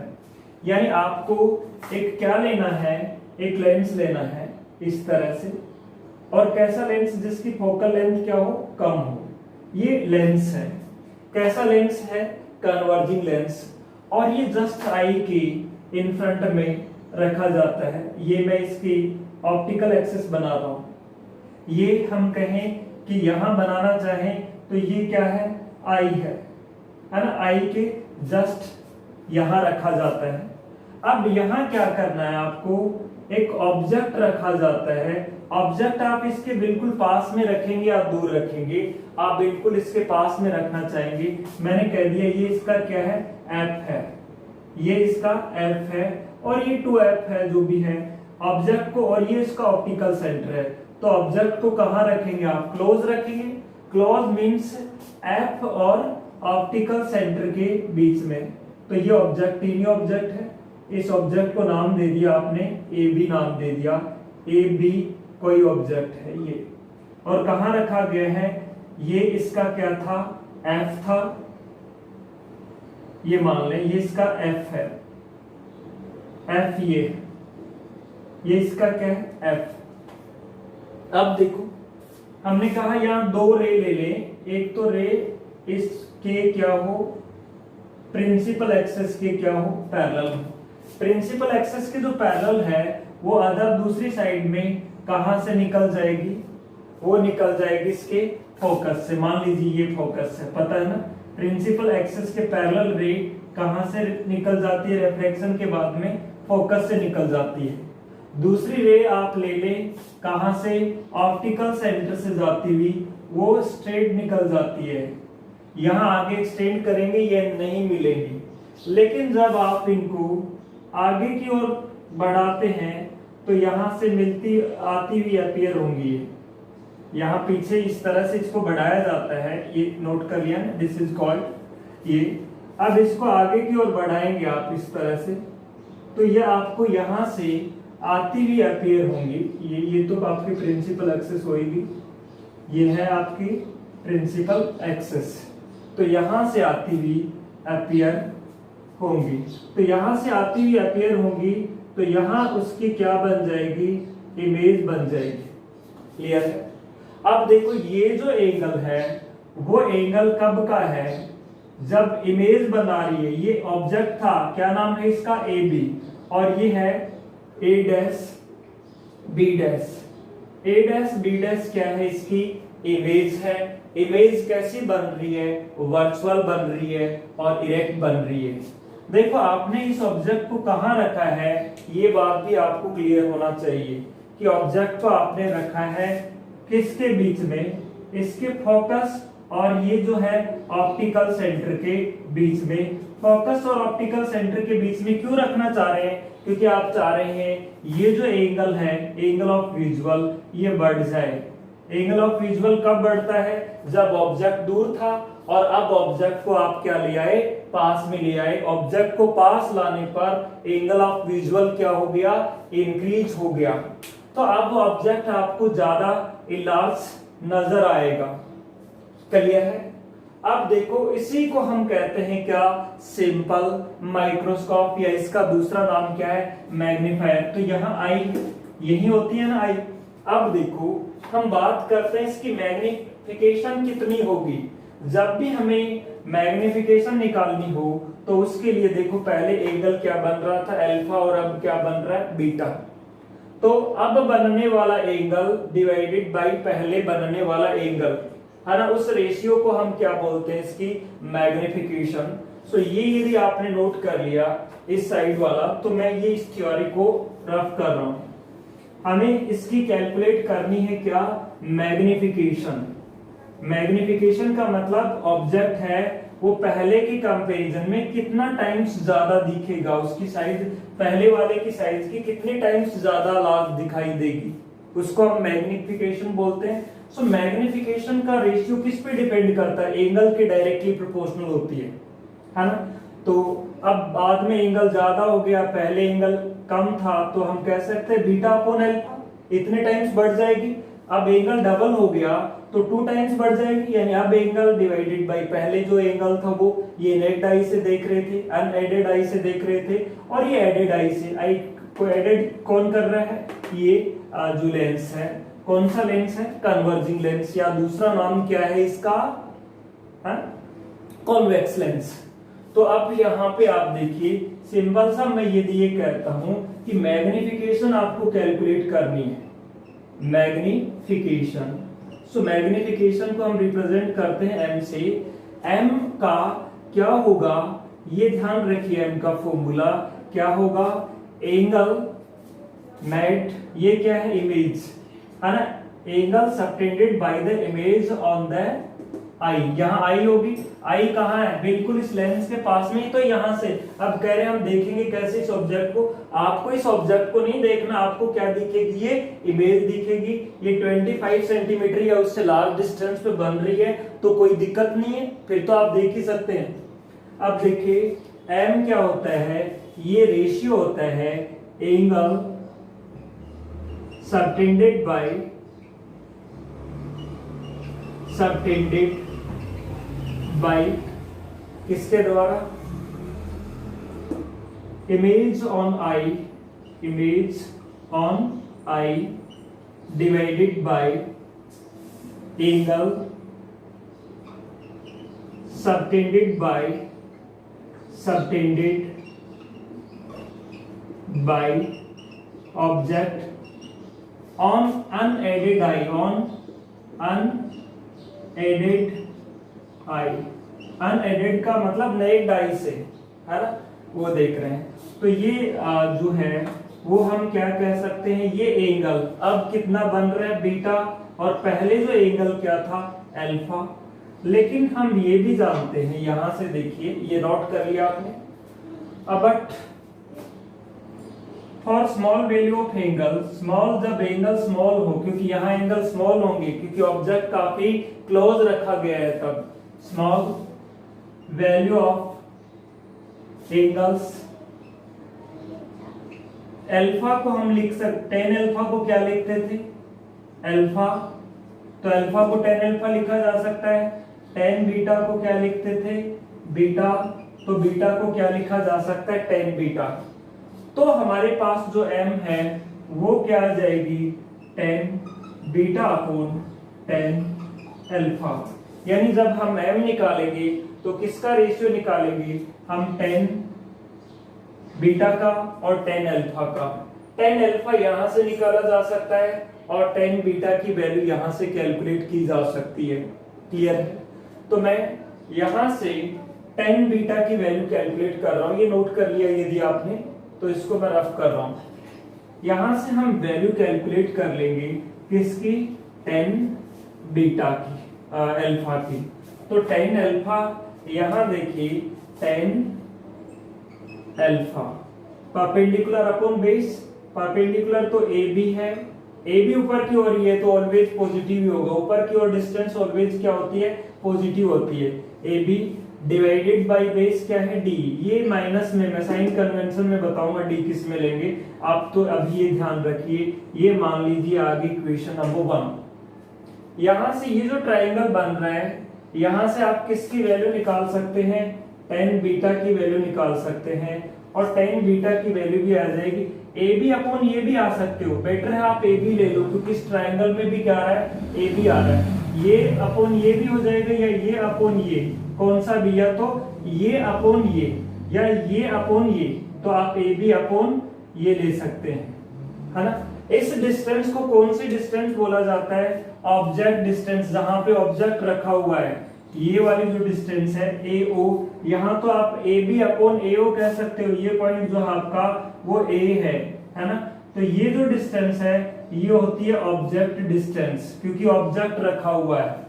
यानी आपको एक क्या लेना है, एक लेंस लेना है इस तरह से, और कैसा लेंस जिसकी फोकल लेंथ क्या हो, कम हो, ये लेंस है। कैसा लेंस है, कन्वर्जिंग लेंस, और ये जस्ट आई के इन फ्रंट में रखा जाता है। ये मैं इसकी ऑप्टिकल एक्सिस बना रहा हूं। ये हम कहें कि यहां बनाना चाहें तो ये क्या है, आई है ना, आई के जस्ट यहां रखा जाता है। अब यहां क्या करना है आपको, एक ऑब्जेक्ट रखा जाता है। ऑब्जेक्ट आप इसके बिल्कुल पास में रखेंगे या दूर रखेंगे, आप बिल्कुल इसके पास में रखना चाहेंगे। मैंने कह दिया ये इसका क्या है, एफ है, ये इसका एफ है और ये 2f है जो भी है ऑब्जेक्ट को, और ये इसका ऑप्टिकल सेंटर है। तो ऑब्जेक्ट को कहां रखेंगे आप, क्लोज रखेंगे। क्लोज मींस एफ और ऑप्टिकल सेंटर के बीच में। तो ये ऑब्जेक्ट तीन ऑब्जेक्ट है, इस ऑब्जेक्ट को नाम दे दिया आपने, ए बी नाम दे दिया, ए बी कोई ऑब्जेक्ट है ये, और कहां रखा गया है, ये इसका क्या था, एफ था, ये मान लें ये इसका एफ है, एफ ये इसका क्या है, एफ। अब देखो हमने कहा यहां दो रे ले ले, एक तो रे इसके क्या हो, प्रिंसिपल एक्सेस के क्या हो, पैरेलल हो। प्रिंसिपल एक्सेस के जो पैरेलल है वो अदर दूसरी साइड में कहां से निकल जाएगी, वो निकल जाएगी इसके फोकस से। मान लीजिए ये फोकस है, पता है ना, प्रिंसिपल एक्सेस के पैरेलल रे कहां से निकल जाती है, रिफ्लेक्शन के बाद में फोकस से निकल जाती है। दूसरी रे आप ले लें कहां से, ऑप्टिकल सेंटर से जाती हुई, वो स्ट्रेट निकल जाती है। यहां आगे एक्सटेंड करेंगे ये नहीं मिलेंगी, लेकिन जब आप इनको आगे की ओर बढ़ाते हैं तो यहां से मिलती आती हुई अपीयर होंगी। यहाँ पीछे इस तरह से इसको बढ़ाया जाता है, ये नोट कर लिया ना, दिस इज कॉल्ड ये। अब इसको आगे की ओर बढ़ाएंगे आप इस तरह से, तो ये आपको यहां से आती हुई अपीयर होंगी। ये तो आपकी प्रिंसिपल एक्सेस होगी, ये है आपकी प्रिंसिपल एक्सेस, तो यहां से आती हुई अपीयर होंगी। तो यहां से आती हुई अपीयर होंगी तो यहां उसकी क्या बन जाएगी, इमेज बन जाएगी। क्लियर है। अब देखो ये जो एंगल है वो एंगल कब का है, जब इमेज बना रही है। ये ऑब्जेक्ट था, क्या नाम है इसका, ए बी, और ये है A dash B dash. A dash B dash क्या है, इसकी इमेज है। इमेज कैसी बन रही है, वर्चुअल बन रही है और इरेक्ट बन रही है। देखो आपने इस ऑब्जेक्ट को कहां रखा है, ये बात भी आपको क्लियर होना चाहिए कि ऑब्जेक्ट को आपने रखा है किसके बीच में, इसके फोकस और ये जो है ऑप्टिकल सेंटर के बीच में। फोकस और ऑप्टिकल सेंटर के बीच में क्यों रखना चाह रहे हैं, क्योंकि आप चाह रहे हैं ये जो एंगल है, एंगल ऑफ विजुअल, ये बढ़ जाए। एंगल ऑफ विजुअल कब बढ़ता है, जब ऑब्जेक्ट दूर था और अब ऑब्जेक्ट को आप क्या ले आए, पास में ले आए। ऑब्जेक्ट को पास लाने पर एंगल ऑफ विजुअल क्या हो गया, इंक्रीज हो गया। तो अब ऑब्जेक्ट आपको ज्यादा इलार्ज नजर आएगा। क्लियर है। अब देखो इसी को हम कहते हैं क्या, सिंपल माइक्रोस्कोप, या इसका दूसरा नाम क्या है, मैग्नीफायर। तो यहाँ आई यही होती है ना, आई। अब देखो हम बात करते हैं इसकी मैग्निफिकेशन कितनी होगी। जब भी हमें मैग्निफिकेशन निकालनी हो तो उसके लिए देखो पहले एंगल क्या बन रहा था, अल्फा, और अब क्या बन रहा है, बीटा। तो अब बनने वाला एंगल डिवाइडेड बाय पहले बनने वाला एंगल है ना, उस रेशियो को हम क्या बोलते हैं, इसकी मैग्निफिकेशन। सो ये यदि आपने नोट कर लिया इस साइड वाला, तो मैं ये इस थ्योरी को रफ कर रहा हूं। हमें इसकी कैलकुलेट करनी है क्या, मैग्निफिकेशन। मैग्निफिकेशन का मतलब ऑब्जेक्ट है वो पहले के कंपैरिजन में कितना टाइम्स ज्यादा दिखेगा, उसकी साइज पहले वाले की साइज की कितने टाइम्स ज्यादा लार्ज दिखाई देगी, उसको हम मैग्निफिकेशन बोलते हैं। सो मैग्निफिकेशन का रेशियो किस पे डिपेंड करता है, एंगल के डायरेक्टली प्रोपोर्शनल होती है ना। तो अब बाद में एंगल ज्यादा हो गया, पहले एंगल कम था, तो हम कह सकते हैं बीटा अपॉन अल्फा, इतने टाइम्स बढ़ जाएगी। अब एंगल डबल हो गया तो 2 टाइम्स बढ़ जाएगी, यानी अब एंगल डिवाइडेड बाय पहले जो एंगल था वो ये नेक्ड आई से देख रहे थे, अनएडेड आई से देख रहे थे, और ये एडेड आई से। आई को एडेड कौन कर रहा है? ये जो लेंस है, कौन सा लेंस है? कन्वर्जिंग लेंस, या दूसरा नाम क्या है इसका? Convex lens. तो अब यहाँ पे आप देखिए सिंपल सा मैं ये कहता हूं कि मैग्निफिकेशन आपको कैलकुलेट करनी है, मैग्निफिकेशन। सो मैग्निफिकेशन को हम रिप्रेजेंट करते हैं m से। m का क्या होगा, ये ध्यान रखिए, m का फॉर्मूला क्या होगा? एंगल मेट, ये क्या है? इमेज, है ना? Angle subtended by the image on the eye. यहाँ आई होगी, आई कहाँ है? बिल्कुल इस लेंस के पास में ही, तो यहाँ से अब कह रहे हैं हम देखेंगे कैसे इस ऑब्जेक्ट को। आपको इस ऑब्जेक्ट को नहीं देखना, आपको क्या दिखेगी? ये इमेज दिखेगी। ये 25 सेंटीमीटर या उससे लार्ज डिस्टेंस पे बन रही है, तो कोई दिक्कत नहीं है, फिर तो आप देख ही सकते हैं। अब देखिए m क्या होता है? ये रेशियो होता है एंगल सबटेंडेड बाय किसके द्वारा? Image on I divided by angle subtended by object on unaided I. Unaided का मतलब नेक्ड आई से, है ना? वो देख रहे हैं। तो ये जो है वो हम क्या कह सकते हैं? ये एंगल अब कितना बन रहा है? बीटा, और पहले जो एंगल क्या था? अल्फा। लेकिन हम ये भी जानते हैं, यहां से देखिए, ये नोट कर लिया आपने। But for small value of angle, small जब एंगल स्मॉल हो, क्योंकि यहाँ एंगल स्मॉल होंगे क्योंकि ऑब्जेक्ट काफी क्लोज रखा गया है, तब small value of angles, alpha को हम लिख सकते, 10 अल्फा को क्या लिखते थे? अल्फा। तो अल्फा को 10 अल्फा लिखा जा सकता है। 10 बीटा को क्या लिखते थे? बीटा। तो बीटा को क्या लिखा जा सकता है? 10 बीटा। तो हमारे पास जो m है वो क्या आ जाएगी? 10 बीटा अपॉन 10 अल्फा। यानी जब हम m निकालेंगे तो किसका रेशियो निकालेंगे? हम 10 बीटा का और 10 अल्फा का। 10 अल्फा यहां से निकाला जा सकता है और 10 बीटा की वैल्यू यहां से कैलकुलेट की जा सकती है। क्लियर है? तो मैं यहां से 10 बीटा की वैल्यू कैलकुलेट कर रहा हूं, ये नोट कर लिया यदि आपने, तो इसको मैं रफ कर रहा हूं। यहां से हम वैल्यू कैलकुलेट कर लेंगे किसकी? 10 बीटा की, अल्फा की। तो 10 अल्फा, यहां देखिए 10 alpha perpendicular upon base. Perpendicular तो ए बी है, ए बी ऊपर की ओर ही है तो ऑलवेज पॉजिटिव ही होगा। ऊपर की ओर डिस्टेंस ऑलवेज क्या होती है? पॉजिटिव होती है। A B divided by base क्या है? डी। ये माइनस में, मैं साइन कन्वेंशन में बताऊंगा डी किस में लेंगे, आप तो अभी ये ध्यान रखिए। ये मान लीजिए आगे इक्वेशन नंबर 1। यहां से ये जो ट्रायंगल बन रहा है, यहां से आप किसकी वैल्यू निकाल सकते हैं? 10 बीटा की वैल्यू निकाल सकते हैं, और 10 बीटा की वैल्यू भी आ जाएगी। ए बी अपॉन ये भी आ सकते हो, बेटर है आप ए बी ले लो, क्योंकि इस ट्रायंगल में भी क्या आ रहा है? ए बी आ रहा है। ये अपॉन ये भी हो जाएगा, या ये अपॉन ये, कौन सा भी, या तो ये अपॉन ये या ये अपॉन ये, तो आप ए बी अपॉन ये ले सकते हैं, है ना? इस डिस्टेंस को कौन सी डिस्टेंस बोला जाता है? Object distance. जहां पे ऑब्जेक्ट रखा हुआ है, ये वाली जो डिस्टेंस है ए ओ, यहाँ तो आप ए बी अपॉन ए ओ कह सकते हो। ये पॉइंट जो आपका वो ए है ना? तो ये जो डिस्टेंस है ये होती है ऑब्जेक्ट डिस्टेंस, क्योंकि ऑब्जेक्ट रखा हुआ है।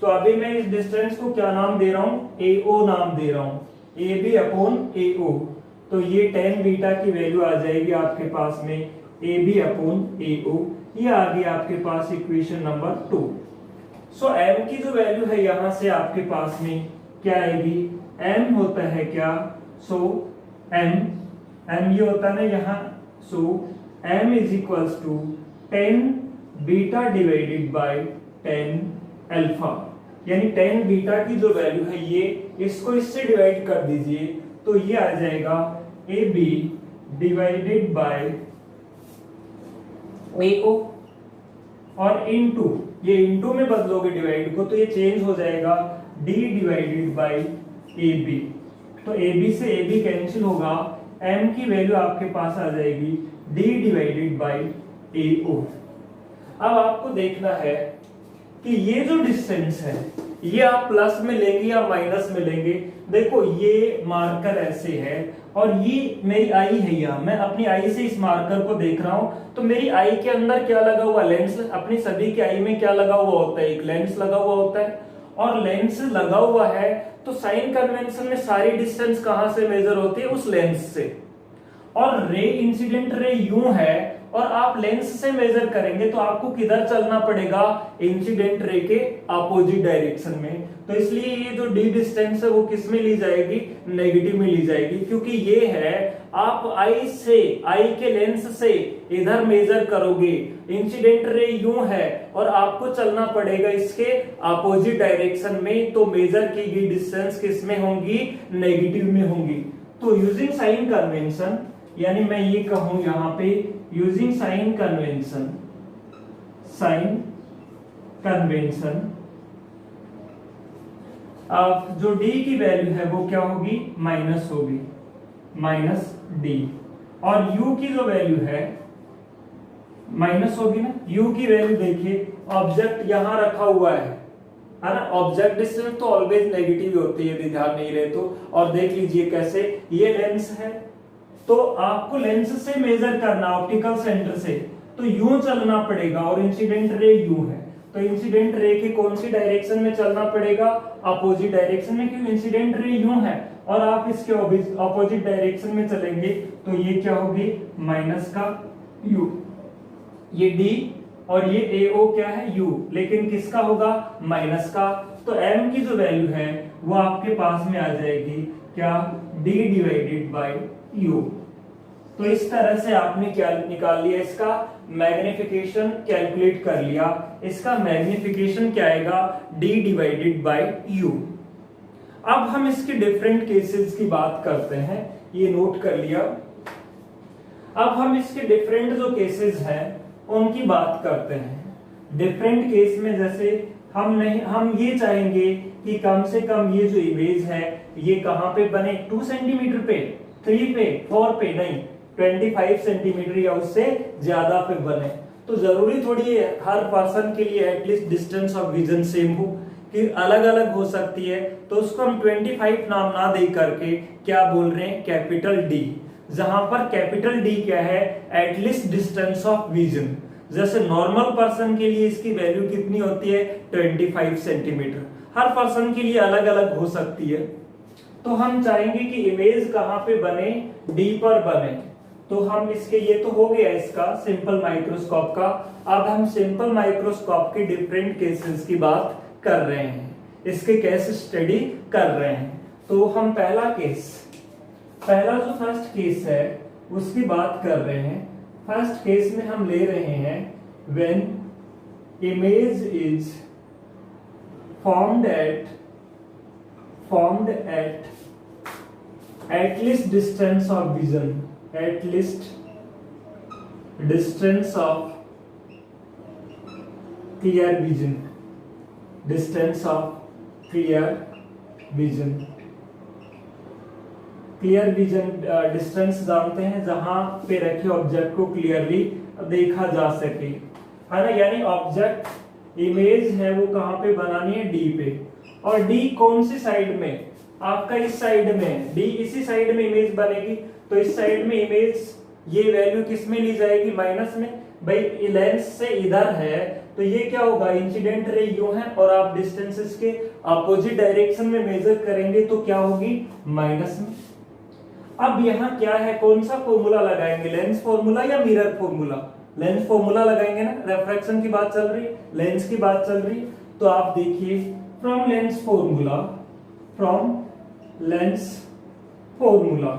तो अभी मैं इस डिस्टेंस को क्या नाम दे रहा हूं? ए ओ नाम दे रहा हूं, ए बी अपॉन ए ओ। तो ये 10 बीटा की वैल्यू आ जाएगी आपके पास में ए बी अपॉन ए ओ। ये आ गई आपके पास इक्वेशन नंबर 2। सो m की जो वैल्यू है यहां से आपके पास में क्या आएगी? m होता है क्या, सो m ये होता है ना यहाँ, so m is equals to 10 beta divided by 10 alpha, यानी 10 बीटा की जो वैल्यू है ये, इसको इससे डिवाइड कर दीजिए तो ये आ जाएगा ए बी डिवाइडेड बाय ए ओ, और इनटू, ये इनटू में बदलोगे डिवाइड को तो ये चेंज हो जाएगा D divided by A B, तो ए बी से ए बी कैंसिल होगा, m की वैल्यू आपके पास आ जाएगी d divided by A O. अब आपको देखना है कि ये जो डिस्टेंस है ये आप प्लस में लेंगे या माइनस में लेंगे। देखो ये मार्कर ऐसे है और ये मेरी आई है, यहाँ मैं अपनी आई से इस मार्कर को देख रहा हूं, तो मेरी आई के अंदर क्या लगा हुआ, लेंस। अपनी सभी के आई में क्या लगा हुआ होता है, एक लेंस लगा हुआ होता है, और लेंस लगा हुआ है तो साइन कन्वेंशन में सारी डिस्टेंस कहां से मेजर होती है, उस लेंस से। और रे, इंसिडेंट रे यूं है और आप लेंस से मेजर करेंगे तो आपको किधर चलना पड़ेगा, इंसिडेंट रे के अपोजिट डायरेक्शन में। तो इसलिए ये जो डी डिस्टेंस है वो किस में ली जाएगी, नेगेटिव में ली जाएगी, क्योंकि ये है आप आई से, आई के लेंस से इधर मेजर करोगे, इंसिडेंट रे यूं है और आपको चलना पड़ेगा इसके अपोजिट डायरेक्शन में, तो मेजर की गई डिस्टेंस किस में होंगी, नेगेटिव में होंगी। तो यूजिंग साइन कन्वेंशन, यानी मैं ये कहूं यहां पे using sign convention, sign convention, अब जो d की वैल्यू है वो क्या होगी, माइनस होगी, माइनस d, और u की जो वैल्यू है माइनस होगी ना। u की वैल्यू देखिए, ऑब्जेक्ट यहां रखा हुआ है ना, ऑब्जेक्ट डिस्टेंस तो ऑलवेज नेगेटिव होती है यदि ध्यान नहीं रहे तो। और देख लीजिए कैसे, ये लेंस है तो आपको लेंस से मेजर करना ऑप्टिकल सेंटर से, तो यूं चलना पड़ेगा, और इंसिडेंट रे यूं है तो इंसिडेंट रे की कौन सी डायरेक्शन में चलना पड़ेगा, अपोजिट डायरेक्शन में, क्योंकि इंसिडेंट रे यूं है और आप इसके अपोजिट डायरेक्शन में चलेंगे तो ये क्या होगी, माइनस का u, ये d और ये ए ओ क्या है, u, लेकिन किसका होगा, माइनस का। तो m की जो वैल्यू है वो आपके पास में आ जाएगी क्या, d डिवाइडेड बाय u। तो इस तरह से आपने क्या निकाल लिया, इसका मैग्निफिकेशन कैलकुलेट कर लिया, इसका मैग्निफिकेशन क्या आएगा, d डिवाइडेड बाय u। अब हम इसके डिफरेंट केसेस की बात करते हैं, ये नोट कर लिया। अब हम इसके डिफरेंट जो केसेस हैं उनकी बात करते हैं। डिफरेंट केस में जैसे हम ये चाहेंगे कि कम से कम ये जो इमेज है ये कहां पे बने, 2 सेंटीमीटर पे, 3 पे, 4 पे नहीं, 25 सेंटीमीटर या उससे ज्यादा पे बने। तो जरूरी थोड़ी है हर पर्सन के लिए at least distance of vision same हो, कि अलग अलग हो सकती है, तो उसको हम 25 नाम ना दे करके क्या बोल रहे हैं, कैपिटल डी, जहां पर कैपिटल डी क्या है, एटलीस्ट डिस्टेंस ऑफ विजन। जैसे नॉर्मल पर्सन के लिए इसकी वैल्यू कितनी होती है, 25 सेंटीमीटर, हर पर्सन के लिए अलग अलग हो सकती है। तो हम चाहेंगे कि इमेज कहां पे बने, डी पर बने, तो हम इसके, ये तो हो गया इसका सिंपल माइक्रोस्कोप का। अब हम सिंपल माइक्रोस्कोप के डिफरेंट केसेस की बात कर रहे हैं, इसके केस स्टडी कर रहे हैं। तो हम पहला जो फर्स्ट केस है उसकी बात कर रहे हैं। फर्स्ट केस में हम ले रहे हैं when image is formed at least distance of vision, at least distance of clear vision, distance of clear vision, clear vision distance जानते हैं जहां पे रखे ऑब्जेक्ट को क्लियरली देखा जा सके, है ना। यानी ऑब्जेक्ट इमेज है वो कहां पे बनानी है, डी पे, और डी कौन सी साइड में, आपका इस साइड में, डी इसी साइड में इमेज बनेगी, तो इस साइड में इमेज ये वैल्यू किस में ली जाएगी, माइनस में। भाई लेंस से इधर है तो ये क्या होगा, इंसिडेंट रे यूं है और आप डिस्टेंसेस के अपोजिट डायरेक्शन में मेजर करेंगे तो क्या होगी, माइनस में। अब यहाँ क्या है, कौन सा फॉर्मूला लगाएंगे, लेंस फॉर्मूला या मिरर फॉर्मूला, लेंस फॉर्मूला लगाएंगे ना, रेफ्रेक्शन की बात चल रही है, लेंस की बात चल रही है। तो आप देखिए from lens formula, from lens formula.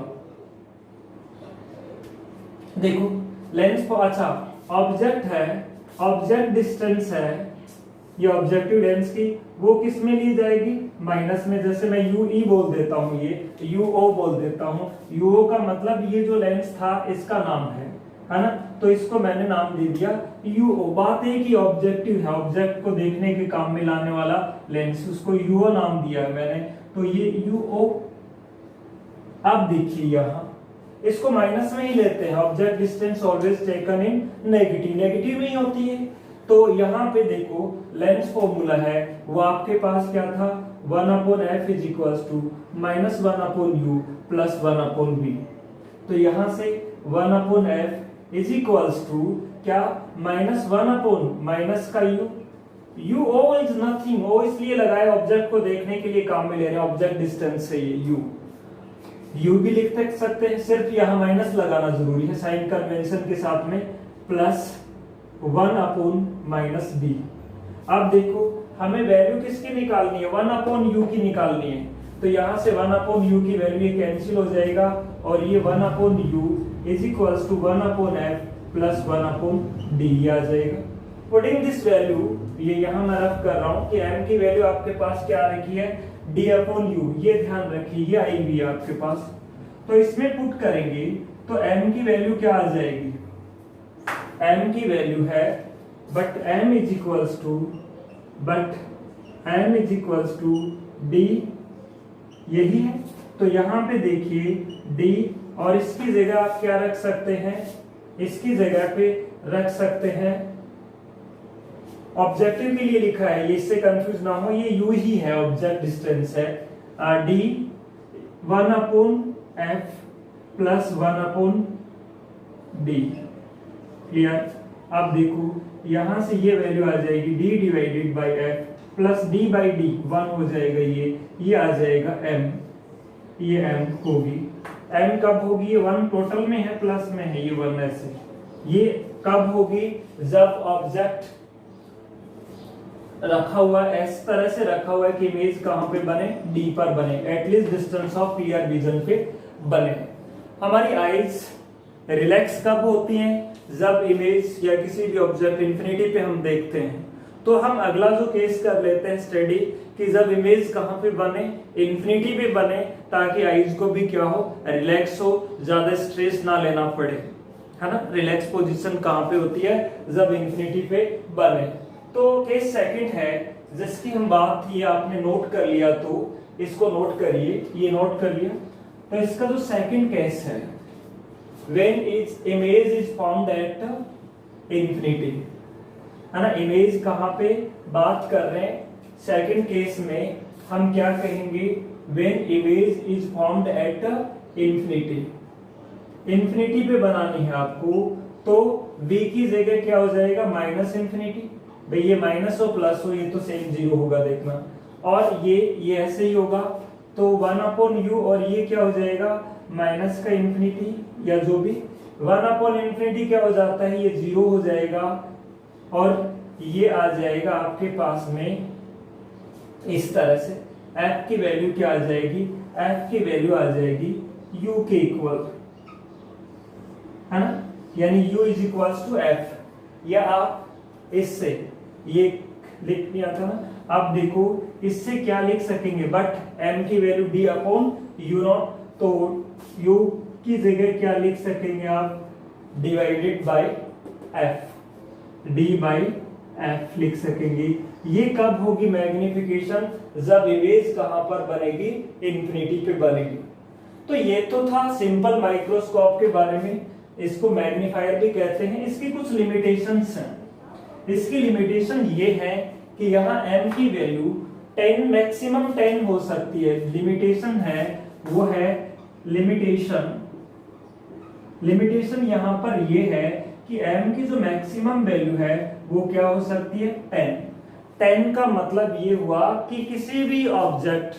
देखो लेंस को, अच्छा ऑब्जेक्ट है, ऑब्जेक्ट डिस्टेंस है, ये ऑब्जेक्टिव लेंस की वो किस में ली जाएगी, माइनस में। जैसे मैं यू ई बोल देता हूँ, ये यू ओ बोल देता हूँ। यू ओ का मतलब ये जो लेंस था इसका नाम है ना, तो इसको मैंने नाम दे दिया यू ओ। बात है कि ऑब्जेक्टिव है, ऑब्जेक्ट को देखने के काम में लाने वाला लेंस, उसको यू ओ नाम दिया है मैंने, तो ये यू ओ। अब देखिए यहाँ इसको माइनस में ही लेते हैं, object distance always taken in negative, negative में ही होती है। तो यहाँ पे देखो लेंस फॉर्मूला है वो आपके पास क्या था, 1/f is equals to -1/u plus 1/v। तो यहाँ से 1/f इज इक्वल्स टू क्या, -1/ माइनस का u, u o is nothing, o इसलिए लगाए ऑब्जेक्ट को देखने के लिए काम में ले रहे हैं, ऑब्जेक्ट डिस्टेंस है ये u भी लिख सकते हैं, सिर्फ यहाँ माइनस लगाना जरूरी है साइन कन्वेंशन के साथ में, प्लस 1/-b। अब देखो हमें वैल्यू किसकी निकालनी है, 1/u की निकालनी है। तो यहाँ से 1/u की वैल्यू ये कैंसिल हो जाएगा और ये 1/u is equals to 1/f plus 1/d आ जाएगा। पुटिंग दिस वैल्यू, ये यहाँ मैं रख कर रहा हूँ कि m की वैल्यू आपके पास क्या रखी है, d/u, ये ध्यान रखिए, ये आई भी है आपके पास। तो इसमें पुट करेंगे तो m की वैल्यू क्या आ जाएगी, m की वैल्यू है m is equals to d, यही है। तो यहाँ पे देखिए d, और इसकी जगह आप क्या रख सकते हैं, इसकी जगह पे रख सकते हैं, ऑब्जेक्टिव के लिए लिखा है, ये इससे कंफ्यूज ना हो, ये u ही है, ऑब्जेक्ट डिस्टेंस है, d 1/f plus 1/d। Clear. अब देखो यहां से ये वैल्यू आ जाएगी d divided by f plus d by d, 1 हो जाएगा, ये आ जाएगा m, ये m होगी। m कब होगी, ये 1 टोटल में है, प्लस में है, ये 1 ऐसे। ये कब होगी, जब ऑब्जेक्ट रखा हुआ इस तरह से रखा हुआ है कि इमेज कहां पे बने, d पर बने, at least distance of clear vision पे बने। हमारी आईज रिलैक्स कब होती हैं, जब इमेज या किसी भी ऑब्जेक्ट इंफिनिटी पे हम देखते हैं। तो हम अगला जो केस कर लेते हैं स्टडी, कि जब इमेज कहां पे बने, इंफिनिटी पे बने, ताकि आईज को भी क्या हो, रिलैक्स हो, ज्यादा स्ट्रेस ना लेना पड़े, है ना। रिलैक्स पोजीशन कहां पे होती है, जब इंफिनिटी पे बने। तो केस सेकंड है जिसकी हम बात थी, आपने नोट कर लिया, तो इसको नोट करिए, ये नोट कर लिया। तो इसका जो सेकंड केस है, when its image is found at infinity, है ना। इमेज कहां पे बात कर रहे हैं, सेकंड केस में हम क्या कहेंगे, when image is found at infinity, infinity पे बनानी है आपको, तो v की जगह क्या हो जाएगा, माइनस इंफिनिटी। भाई ये माइनस हो प्लस हो, ये तो सेम जीरो होगा देखना, और ये ऐसे ही होगा, तो 1/u, और ये क्या हो जाएगा, माइनस का इंफिनिटी, या जो भी 1/infinity क्या हो जाता है, ये जीरो हो जाएगा, और ये आ जाएगा आपके पास में इस तरह से। f की वैल्यू क्या आ जाएगी, f की वैल्यू आ जाएगी u के इक्वल, है ना, यानी u is equals to f, या आप इससे ये लिख दिया था ना। अब देखो इससे क्या लिख सकेंगे, बट m की वैल्यू d/u0, तो u की जगह क्या लिख सकेंगे आप, divided by f, d by f लिख सकेंगे। ये कब होगी मैग्निफिकेशन, जब इमेज कहां पर बनेगी, इंफिनिटी पे बनेगी। तो ये तो था सिंपल माइक्रोस्कोप के बारे में, इसको मैग्नीफायर भी कहते हैं। इसकी कुछ लिमिटेशंस हैं। इसकी लिमिटेशन ये है कि यहाँ m की वैल्यू 10, मैक्सिमम 10 हो सकती है। लिमिटेशन है, वो है लिमिटेशन यहाँ पर ये है कि m की जो मैक्सिमम वैल्यू है वो क्या हो सकती है, 10 का मतलब ये हुआ कि किसी भी ऑब्जेक्ट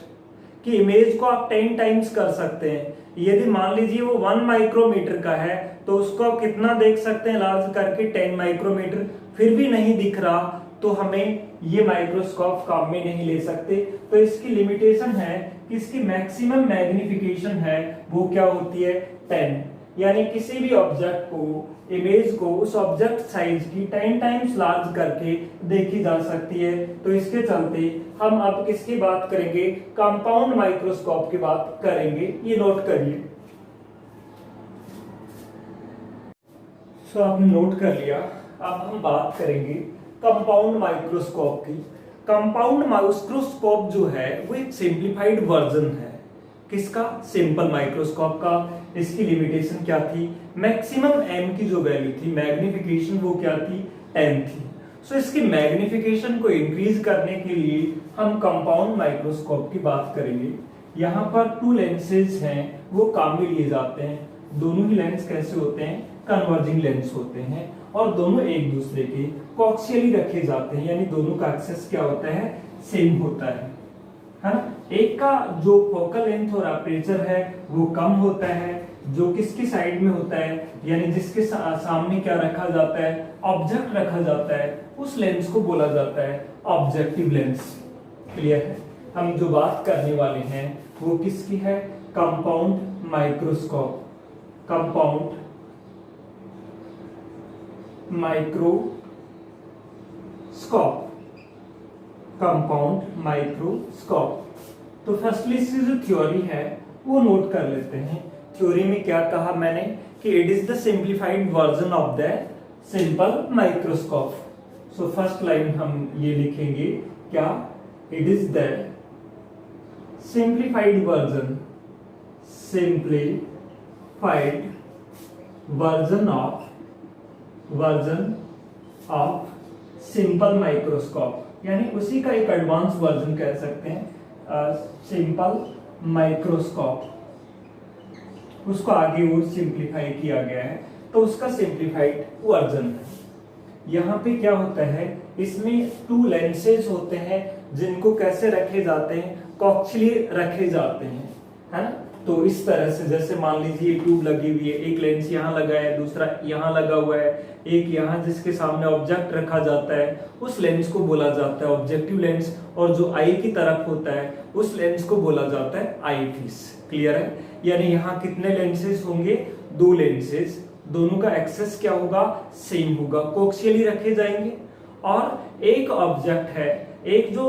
की इमेज को आप 10 टाइम्स कर सकते हैं। यदि मान लीजिए वो 1 माइक्रोमीटर का है, तो उसको आप कितना देख सकते हैं, लार्ज करके 10 माइक्रोमीटर, फिर भी नहीं दिख रहा तो हमें ये माइक्रोस्कोप काम में नहीं ले सकते। तो इसकी लिमिटेशन है इसकी मैक्सिमम मैग्निफिकेशन है वो क्या होती है 10, यानी किसी भी ऑब्जेक्ट को इमेज को उस ऑब्जेक्ट साइज की 10 टाइम्स लार्ज करके देखी जा सकती है। तो इसके चलते हम अब किसकी बात करेंगे, कंपाउंड माइक्रोस्कोप की बात करेंगे, ये नोट करिए। आपने नोट कर लिया। अब हम बात करेंगे कंपाउंड माइक्रोस्कोप की। कंपाउंड माइक्रोस्कोप जो है वो एक सिंप्लीफाइड वर्जन है किसका, सिंपल माइक्रोस्कोप का। इसकी लिमिटेशन क्या थी, मैक्सिमम एम की जो वैल्यू थी मैग्निफिकेशन वो क्या थी 10 थी। सो इसकी मैग्निफिकेशन को इंक्रीज करने के लिए हम कंपाउंड माइक्रोस्कोप की बात करेंगे। यहाँ पर 2 लेंसेज हैं वो काम में लिए जाते हैं। दोनों ही लेंस कैसे होते हैं, कन्वर्जिंग लेंस होते हैं और दोनों एक दूसरे के कोएक्सियली रखे जाते हैं, यानी दोनों का एक्सेस क्या होता है, सेम होता है ना। एक का जो फोकल लेंथ और अपर्चर है वो कम होता है, जो किसकी साइड में होता है, यानी जिसके सामने क्या रखा जाता है, ऑब्जेक्ट रखा जाता है, उस लेंस को बोला जाता है ऑब्जेक्टिव लेंस। क्लियर है। हम जो बात करने वाले हैं वो किसकी है, compound microscope. Compound microscope, compound microscope. तो फर्स्टली इसकी जो थ्योरी है वो नोट कर लेते हैं। थ्योरी में क्या कहा मैंने कि it is the simplified version of the simple microscope. So first line हम ये लिखेंगे क्या, it is the simplified version, simplified version of simple microscope, यानी उसी का एक एडवांस वर्जन कह सकते हैं, सिंपल माइक्रोस्कोप। उसको आगे और सिंप्लीफाई किया गया है तो उसका सिंप्लीफाइड वर्जन है। यहाँ पे क्या होता है, इसमें 2 लेंसेज होते हैं जिनको कैसे रखे जाते हैं, कोएक्सियली रखे जाते हैं, है ना। तो इस तरह से जैसे मान लीजिए ट्यूब लगी हुई है, एक लेंस यहाँ लगा है, दूसरा यहाँ लगा हुआ है, एक यहाँ जिसके सामने ऑब्जेक्ट रखा जाता है उस लेंस को बोला जाता है ऑब्जेक्टिव लेंस, और जो आई की तरफ होता है उस लेंस को बोला जाता है आई पीस। क्लियर है। यानी यहाँ कितने लेंसेज होंगे, 2 लेंसेज, दोनों का एक्सेस क्या होगा, सेम होगा, कोएक्सियली रखे जाएंगे। और एक ऑब्जेक्ट है, एक जो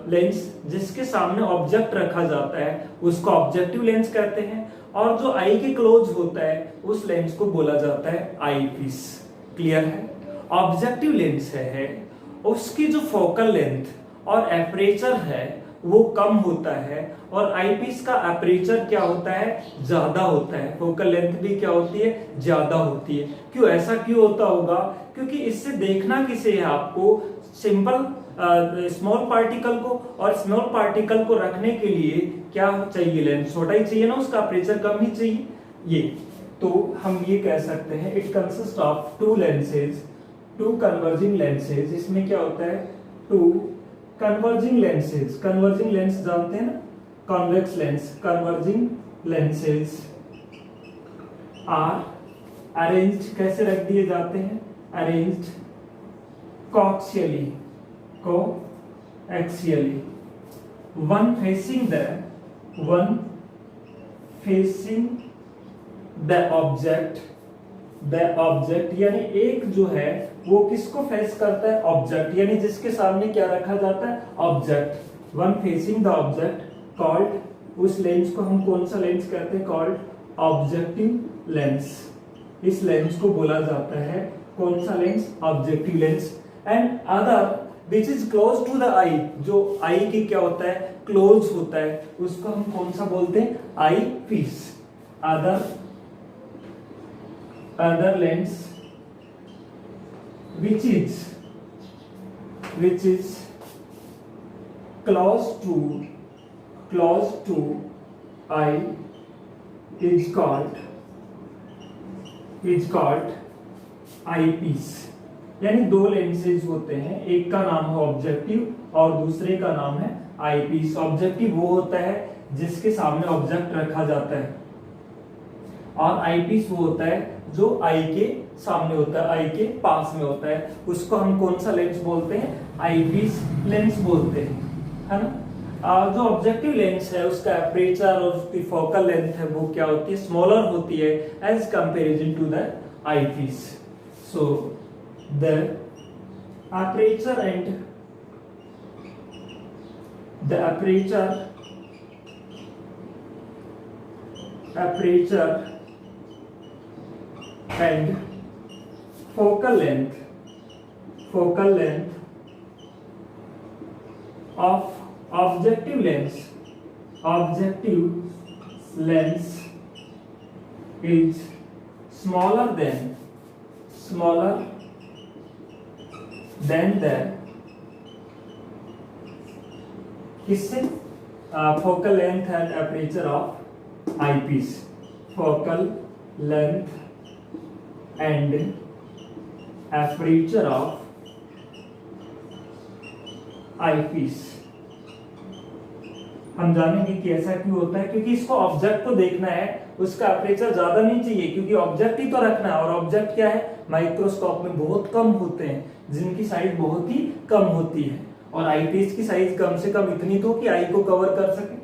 लेंस जिसके सामने ऑब्जेक्ट रखा जाता है उसको ऑब्जेक्टिव लेंस कहते हैं, और जो आई के क्लोज होता है उस लेंस को बोला जाता है आई पीस। क्लियर है। ऑब्जेक्टिव लेंस है उसकी जो फोकल लेंथ और एपरेचर है वो कम होता है, और आईपीस का एपरेचर क्या होता है, ज्यादा होता है, फोकल लेंथ भी क्या होती है, ज्यादा होती है। क्यों, ऐसा क्यों होता होगा, क्योंकि इससे देखना किसे है आपको, सिंपल स्मॉल पार्टिकल को, और स्मॉल पार्टिकल को रखने के लिए क्या चाहिए, लेंस छोटा ही चाहिए ना, उसका एपरेचर कम ही चाहिए। ये तो हम ये कह सकते हैं it consist of 2 lenses, 2 converging lenses. इसमें क्या होता है, 2 कन्वर्जिंग लेंसेज। कन्वर्जिंग लेंस जानते हैं ना, convex lens. Converging lenses are arranged, कैसे रख दिए जाते हैं, arranged coaxially, coaxially, one facing the object, यानी एक जो है वो किसको फेस करता है, ऑब्जेक्ट, यानी जिसके सामने क्या रखा जाता है, object. One facing the object called, उस लेंस को हम कौन सा लेंस कहते हैं, कॉल्ड ऑब्जेक्टिव लेंस। इस लेंस को बोला जाता है कौन सा lens, objective lens. And other which is close to the eye, जो आई के क्या होता है, क्लोज होता है, उसको हम कौन सा बोलते हैं, eyepiece. Other lens which is close to eye is called eyepiece। यानी 2 लेंसेज होते हैं, एक का नाम है ऑब्जेक्टिव और दूसरे का नाम है आईपीस। ऑब्जेक्टिव वो होता है जिसके सामने ऑब्जेक्ट रखा जाता है, और आईपीस वो होता है जो आई के सामने होता है, आई के पास में होता है। उसको हम कौन सा लेंस बोलते हैं, आईपीस लेंस बोलते हैं, है ना। जो ऑब्जेक्टिव लेंस है उसका एपरेचर और उसकी फोकल लेंथ है वो क्या होती है, स्मॉलर होती है as comparison to the eyepiece. So the aperture and the aperture and focal length of objective lens is smaller than the किससे, focal length and aperture of eyepiece. Focal length and aperture of eyepiece. हम जानेंगे कि ऐसा क्यों होता है, क्योंकि इसको ऑब्जेक्ट को देखना है, उसका अपर्चर ज्यादा नहीं चाहिए, क्योंकि ऑब्जेक्ट ही तो रखना है. और ऑब्जेक्ट क्या है, माइक्रोस्कोप में बहुत कम होते हैं जिनकी साइज बहुत ही कम होती है, और आईपीस की साइज कम से कम इतनी तो कि आई को कवर कर सके.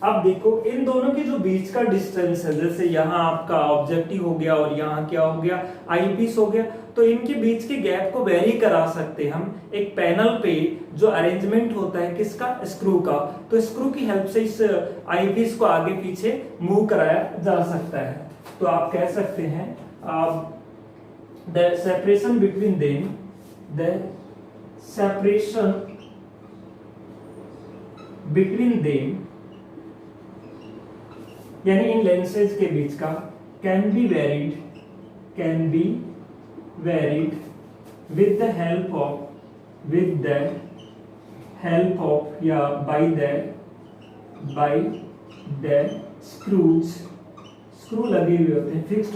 अब देखो इन दोनों के जो बीच का डिस्टेंस है, जैसे यहाँ आपका ऑब्जेक्टिव हो गया और यहाँ क्या हो गया, आईपीस हो गया, तो इनके बीच के गैप को वेरी करा सकते हैं हम एक पैनल पे जो अरेंजमेंट होता है किसका, स्क्रू का. तो स्क्रू की हेल्प से इस आईपीस को आगे पीछे मूव कराया जा सकता है. तो आप कह सकते हैं the separation between them, the separation between them यानी इन लेंसेज के बीच का can be varied with the help of या by the screws. स्क्रू लगे हुए होते हैं fixed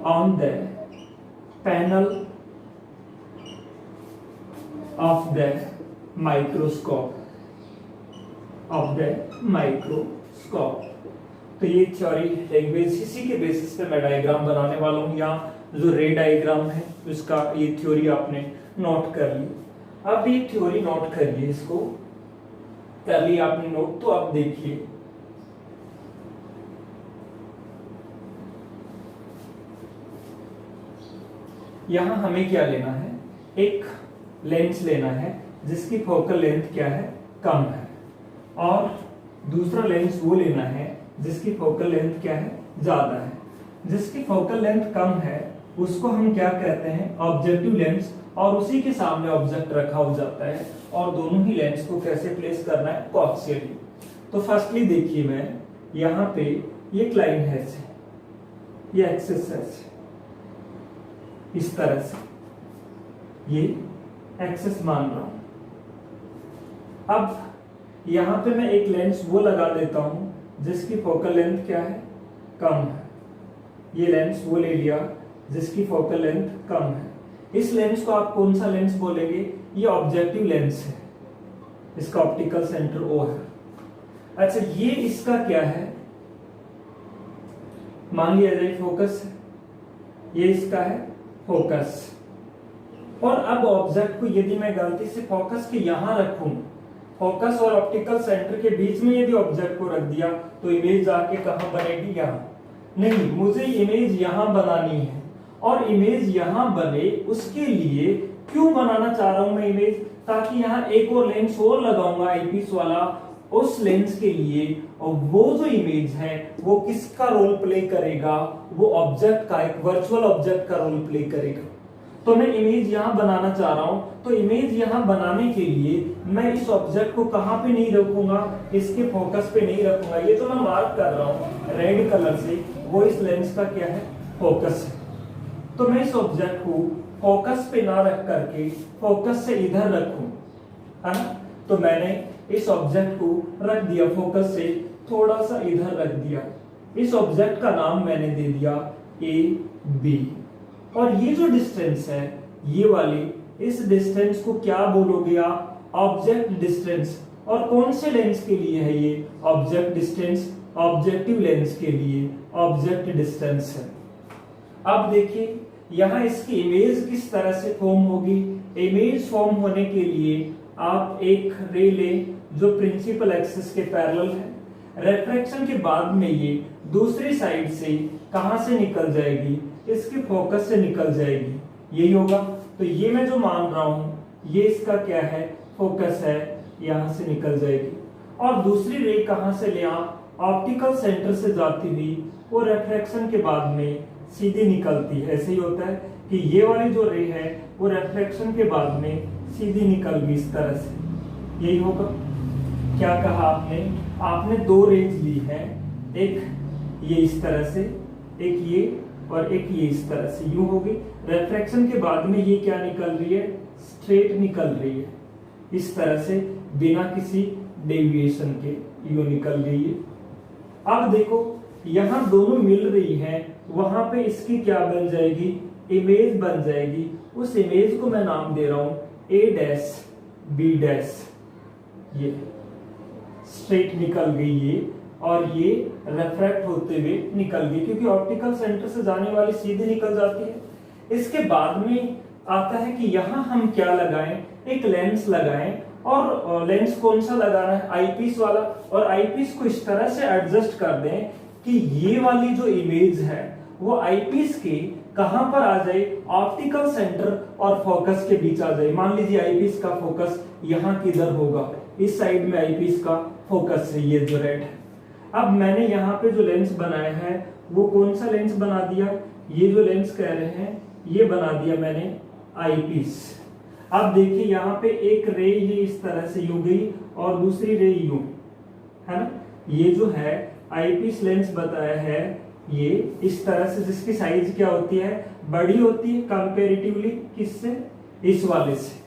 on the panel of the microscope. तो ये थ्योरी लैंग्वेज, इसी के बेसिस पे मैं डायग्राम बनाने वाला हूँ. यहाँ जो रे डायग्राम है उसका ये थ्योरी आपने नोट कर ली. अब ये थ्योरी नोट करिए, इसको कर लिया आपने नोट. तो अब देखिए यहाँ हमें क्या लेना है, एक लेंस लेना है जिसकी फोकल लेंथ क्या है, कम है, और दूसरा लेंस वो लेना है जिसकी फोकल लेंथ क्या है, ज्यादा है. जिसकी फोकल लेंथ कम है उसको हम क्या कहते हैं, ऑब्जेक्टिव लेंस, और उसी के सामने ऑब्जेक्ट रखा हो जाता है, और दोनों ही लेंस को कैसे प्लेस करना है, कोएक्सियली. तो फर्स्टली देखिए, मैं यहाँ पे ये एक लाइन है, ये एक्सिस है, इस तरह से ये एक्सिस मान रहा हूं. अब यहां पे मैं एक लेंस वो लगा देता हूं जिसकी फोकल लेंथ क्या है, कम है. ये लेंस वो ले लिया जिसकी फोकल लेंथ कम है. इस लेंस को आप कौन सा लेंस बोलेंगे, ये ऑब्जेक्टिव लेंस है, इसका ऑप्टिकल सेंटर ओ है. अच्छा, ये इसका क्या है, मान लिया जाए फोकस है, ये इसका है फोकस. और अब ऑब्जेक्ट को यदि मैं गलती से फोकस के यहां रखूं, फोकस और ऑप्टिकल सेंटर के बीच में यदि ऑब्जेक्ट को रख दिया, तो इमेज आके कहां बनेगी, यहां नहीं. मुझे इमेज यहां बनानी है, और इमेज यहां बने उसके लिए क्यों बनाना चाह रहा हूं मैं इमेज, ताकि यहां एक और लेंस और लगाऊंगा आईपीस वाला उस लेंस के लिए, और वो जो इमेज है वो किसका रोल प्ले करेगा, वो ऑब्जेक्ट का, एक वर्चुअल ऑब्जेक्ट का रोल प्ले करेगा. तो मैं इमेज यहां बनाना चाह रहा हूं, तो इमेज यहां बनाने के लिए मैं इस ऑब्जेक्ट को कहां पे नहीं रखूंगा, इसके फोकस पे नहीं रखूंगा. ये जो मैं मार्क कर रहा हूं रेड कलर से, वो इस लेंस का क्या है, फोकस है. तो मैं इस ऑब्जेक्ट को फोकस पे ना रख करके फोकस से इधर रखूं, है ना. तो मैंने इस ऑब्जेक्ट को रख दिया फोकस से थोड़ा सा इधर रख दिया. इस ऑब्जेक्ट का नाम मैंने दे दिया ए बी. और ये जो डिस्टेंस है, ये वाली, इस डिस्टेंस को क्या बोलोगे आप, ऑब्जेक्ट डिस्टेंस. और कौन से लेंस के लिए है ये ऑब्जेक्ट डिस्टेंस, ऑब्जेक्टिव लेंस के लिए ऑब्जेक्ट डिस्टेंस है. अब देखिए यहाँ इसकी इमेज किस तरह से फॉर्म होगी। इमेज फॉर्म होने के लिए आप एक रे लें जो प्रिंसिपल एक्सिस के पैरेलल है। रिफ्रैक्शन के बाद में ये दूसरी साइड से कहां से निकल जाएगी, इसके फोकस से निकल जाएगी, यही होगा। तो ये मैं जो मान रहा हूं ये इसका क्या है, फोकस है, यहां से निकल जाएगी। और दूसरी रे कहां से ले, आप ऑप्टिकल सेंटर से जाती हुई वो रिफ्रैक्शन के बाद में सीधी निकलती है। ऐसे ही होता है कि ये वाली जो रे है वो रिफ्रैक्शन के बाद में सीधी निकल गई इस तरह से, यही होगा। क्या कहा आपने, आपने दो रेज ली है, एक ये इस तरह से, एक ये और एक ये इस तरह से, यूं होगी। रिफ्रैक्शन के बाद में ये क्या निकल रही है, स्ट्रेट निकल रही है इस तरह से, बिना किसी डेविएशन के यूं निकल रही है। अब देखो यहां दोनों मिल रही है, वहां पे इसकी क्या बन जाएगी, इमेज बन जाएगी। उस इमेज को मैं नाम दे रहा हूं A डैश B डैश। ये स्ट्रेट निकल गई ये, और ये रिफ्रैक्ट होते हुए निकल गई, क्योंकि ऑप्टिकल सेंटर से जाने वाली सीधे निकल जाती है। इसके बाद में आता है कि यहां हम क्या लगाएं, एक लेंस लगाएं। और लेंस कौन सा लगाना है, आईपीस वाला। और आईपीस को इस तरह से एडजस्ट कर दें कि ये वाली जो इमेज है वो आईपीस के कहां पर आ जाए, ऑप्टिकल सेंटर और फोकस के बीच आ जाए। मान लीजिए आईपीस का फोकस यहां किधर होगा, इस साइड में आईपीस का फोकस है, ये जो रेड है। अब मैंने यहाँ पे जो लेंस बनाया है वो कौन सा लेंस बना दिया, ये जो लेंस कह रहे हैं ये बना दिया मैंने आईपीस। अब देखिए यहाँ पे एक रे ये इस तरह से यूं गई और दूसरी रे यूं, है ना। ये जो है आईपीस लेंस बताया है ये इस तरह से, जिसकी साइज क्या होती है, बड़ी होती है कंपैरेटिवली किससे, इस वाले से।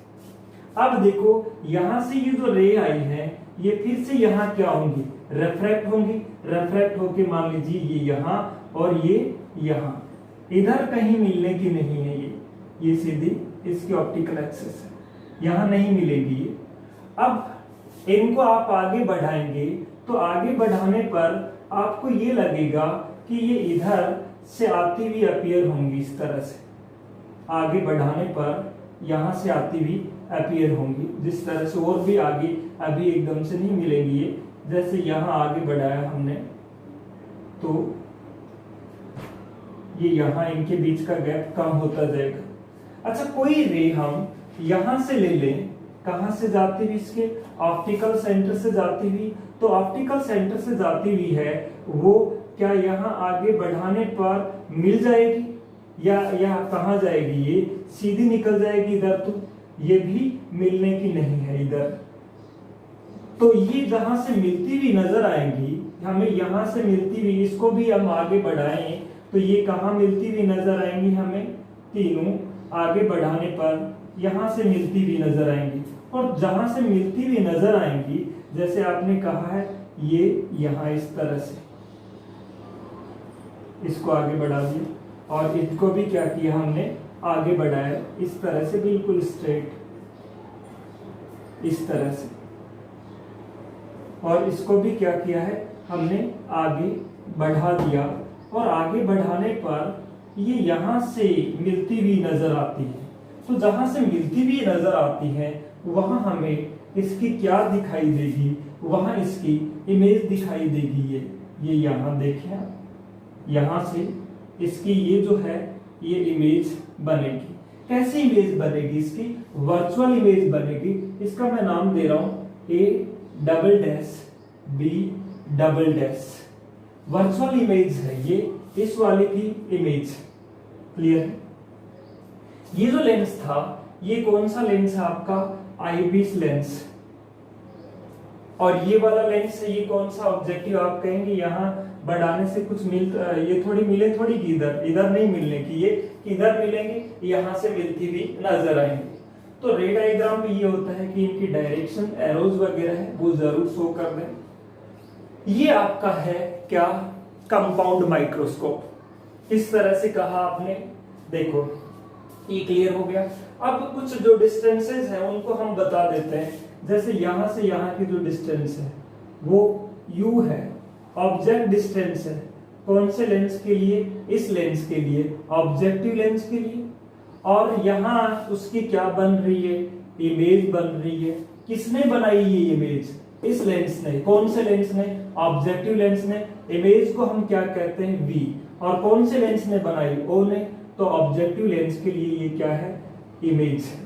अब देखो यहां से ये जो रे आई है ये फिर से यहाँ क्या होंगी, रिफ्रैक्ट होंगी। रिफ्रैक्ट होके मान लीजिए ये यहाँ और ये यहाँ, इधर कहीं मिलने की नहीं है ये सीधी इसकी ऑप्टिकल एक्सिस है, यहाँ नहीं मिलेगी ये। अब इनको आप आगे बढ़ाएंगे तो आगे बढ़ाने पर आपको ये लगेगा कि ये इधर से आती हुई अपीयर होंगी इस तरह से, आगे बढ़ाने पर यहां से आती हुई अपीयर होंगी जिस तरह से, और भी आगे अभी एकदम से नहीं मिलेगी ये। जैसे यहां आगे बढ़ाया हमने तो ये यहां इनके बीच का गैप कम होता जाएगा। अच्छा कोई रे हम यहां से ले लें, कहां से जाती हुई, इसके ऑप्टिकल सेंटर से जाती हुई। तो ऑप्टिकल सेंटर से जाती हुई है वो क्या यहाँ आगे बढ़ाने पर मिल जाएगी या कहां जाएगी, ये सीधी निकल जाएगी इधर, तो ये भी मिलने की नहीं है इधर। तो ये जहां से मिलती हुई नजर आएंगी हमें, यहां से मिलती हुई, इसको भी हम आगे बढ़ाएं तो ये कहां मिलती हुई नजर आएंगी हमें, तीनों आगे बढ़ाने पर यहां से मिलती हुई नजर आएंगी। और जहां से मिलती हुई नजर आएंगी जैसे आपने कहा है ये यहां इस तरह से, इसको आगे बढ़ा दिया और इसको भी क्या किया हमने, आगे बढ़ाया इस तरह से, बिल्कुल स्ट्रेट इस तरह से। और इसको भी क्या किया है हमने, आगे बढ़ा दिया। और आगे बढ़ाने पर ये यहां से मिलती हुई नजर आती है। तो जहां से मिलती हुई नजर आती है वहां हमें इसकी क्या दिखाई देगी, वहां इसकी इमेज दिखाई देगी। ये यहां देखें आप, यहां से इसकी ये जो है ये इमेज बनेगी। कैसी इमेज बनेगी इसकी, वर्चुअल इमेज बनेगी। इसका मैं नाम दे रहा हूं A double dash B double dash. Virtual image है ये, इस वाले की इमेज। क्लियर है। ये जो लेंस था ये कौन सा लेंस है आपका, आईपीस लेंस। और ये वाला लेंस है, ये कौन सा ऑब्जेक्टिव आप कहेंगे, यहाँ बढ़ाने से कुछ ये थोड़ी मिले थोड़ी की इधर नहीं मिलने की, ये इधर मिलेंगे, यहां से मिलती हुई नजर आएंगे। तो रे डायग्राम में ये होता है कि इनकी डायरेक्शन एरोज वगैरह है वो जरूर शो कर दें। ये आपका है क्या, कंपाउंड माइक्रोस्कोप। इस तरह से कहा आपने, देखो ये क्लियर हो गया। अब कुछ जो डिस्टेंसेस हैं उनको हम बता देते हैं। जैसे यहां से यहां की जो डिस्टेंस है वो u है, ऑब्जेक्ट डिस्टेंस है। कौन से लेंस के लिए? इस लेंस के लिए, ऑब्जेक्टिव लेंस के लिए। और यहाँ उसकी क्या बन रही है? इमेज बन रही है। किसने बनाई ये इमेज? इस लेंस ने। कौन से लेंस ने? ऑब्जेक्टिव लेंस ने। इमेज को हम क्या कहते हैं? वी। और कौन से लेंस ने बनाई? ओ ने। तो ऑब्जेक्टिव लेंस के लिए ये क्या है? इमेज है।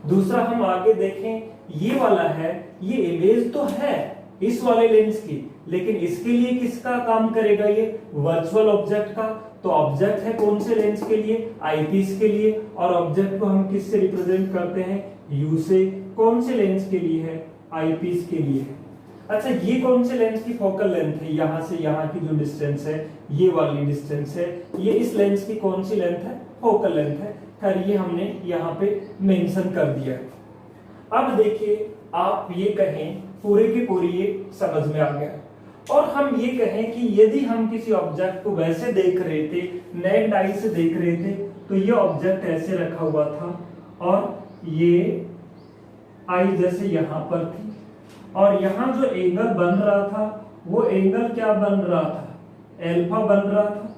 दूसरा हम आगे देखें, ये वाला है, ये इमेज तो है इस वाले लेंस की, लेकिन इसके लिए किसका काम करेगा? ये वर्चुअल ऑब्जेक्ट का। तो ऑब्जेक्ट है कौन से लेंस के लिए? आईपीस के लिए। और ऑब्जेक्ट को हम किससे रिप्रेजेंट करते हैं? यू से। कौन से लेंस के लिए है? आईपीस के लिए है। अच्छा, ये कौन से लेंस की फोकल लेंथ है? यहां से यहां की जो डिस्टेंस है, ये वाली डिस्टेंस है, ये इस लेंस की कौन सी लेंथ है? फोकल लेंथ है। खैर ये हमने यहाँ पे मेंशन कर दिया है। अब देखिए, आप ये कहें पूरे की पूरी ये समझ में आ गया, और हम ये कहें कि यदि हम किसी ऑब्जेक्ट को वैसे देख रहे थे, नेक्ड आई से देख रहे थे, तो ये ऑब्जेक्ट ऐसे रखा हुआ था और ये आई जैसे यहां पर थी, और यहां जो एंगल बन रहा था वो एंगल क्या बन रहा था? एल्फा बन रहा था।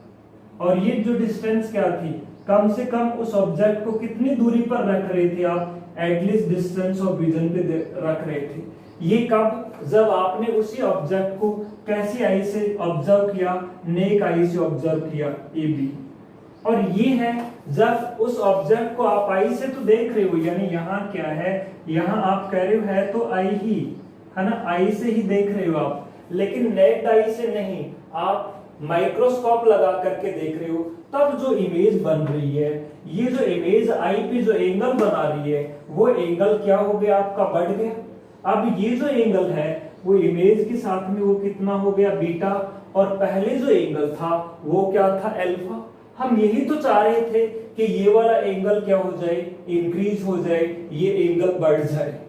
और ये जो डिस्टेंस क्या थी? कम से कम उस ऑब्जेक्ट को कितनी दूरी पर रख रहे थे आप? एटलीस्ट डिस्टेंस ऑफ विजन पे रख रहे थे। ये कब? जब आपने उसी ऑब्जेक्ट को कैसी आई से ऑब्जर्व किया? नेक आई से ऑब्जर्व किया, ए बी। और ये है जब उस ऑब्जेक्ट को आप आई से तो देख रहे हो, यानी यहाँ क्या है? यहाँ आप कह रहे हो है तो आई ही है ना, आई से ही देख रहे हो आप, लेकिन नेक्ड आई से नहीं, आप माइक्रोस्कोप लगा करके देख रहे हो। तब जो इमेज बन रही है, ये जो इमेज आई पे जो एंगल बना रही है, वो एंगल क्या हो गया? आपका बढ़ गया। अब ये जो एंगल है वो इमेज के साथ में वो कितना हो गया? बीटा। और पहले जो एंगल था वो क्या था? अल्फा। हम यही तो चाह रहे थे कि ये वाला एंगल क्या हो जाए? इंक्रीज हो जाए, ये एंगल बढ़ जाए।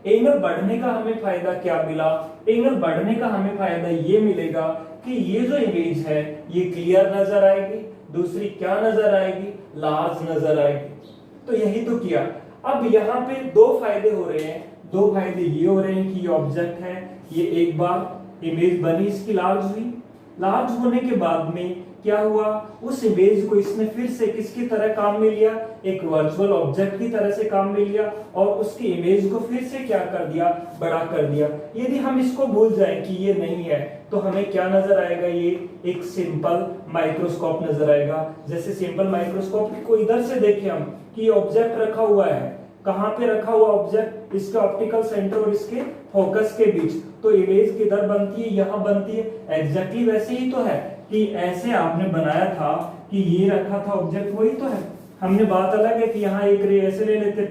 एंगल बढ़ने का हमें फायदा क्या मिला? एंगल बढ़ने का हमें फायदा ये मिलेगा कि ये जो इमेज है ये क्लियर नजर आएगी। दूसरी क्या नजर आएगी? लार्ज नजर आएगी। तो यही तो किया। अब यहाँ पे दो फायदे हो रहे हैं। दो फायदे ये हो रहे हैं कि ये ऑब्जेक्ट है, ये एक बार इमेज बनी, इसकी लार्ज हुई। लार्ज होने के बाद में क्या हुआ? उस इमेज को इसने फिर से किसकी तरह काम में लिया? एक वर्चुअल ऑब्जेक्ट की तरह से काम में लिया, और उसकी इमेज को फिर से क्या कर दिया? बड़ा कर दिया। यदि हम इसको भूल जाएं कि ये नहीं है, तो हमें क्या नजर आएगा? ये एक सिंपल माइक्रोस्कोप नजर आएगा। जैसे सिंपल माइक्रोस्कोप को इधर से देखें हम कि ये ऑब्जेक्ट रखा हुआ है, कहां पे रखा हुआ ऑब्जेक्ट? इसके ऑप्टिकल सेंटर और इसके फोकस के बीच। तो इमेज किधर बनती है? यहां बनती है। एग्जैक्टली वैसे ही तो है कि ऐसे आपने बनाया था कि ये रखा था ऑब्जेक्ट, वही तो है। हमने बात अलग है कि यहाँ एक रे ऐसे ले लेते,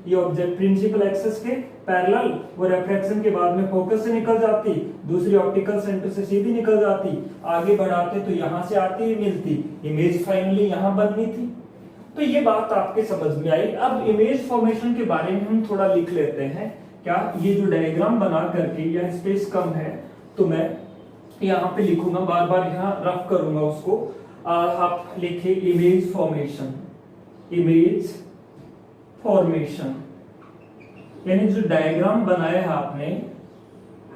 ये ऑब्जेक्ट प्रिंसिपल एक्सिस के पैरेलल, वो रिफ्रैक्शन के बाद में फोकस से निकल जाती, दूसरी ऑप्टिकल सेंटर से सीधी निकल जाती, आगे बढ़ाते तो यहाँ से आती ही मिलती, इमेज फाइनली यहाँ बननी थी। तो ये बात आपके समझ में आई। अब इमेज फॉर्मेशन के बारे में हम थोड़ा लिख लेते हैं। क्या ये जो डायग्राम बना करके, यह स्पेस कम है तो मैं यहाँ पे लिखूंगा, बार बार यहाँ रफ करूंगा उसको। आप लिखे इमेज फॉर्मेशन। इमेज फॉर्मेशन यानी जो डायग्राम बनाया है आपने, है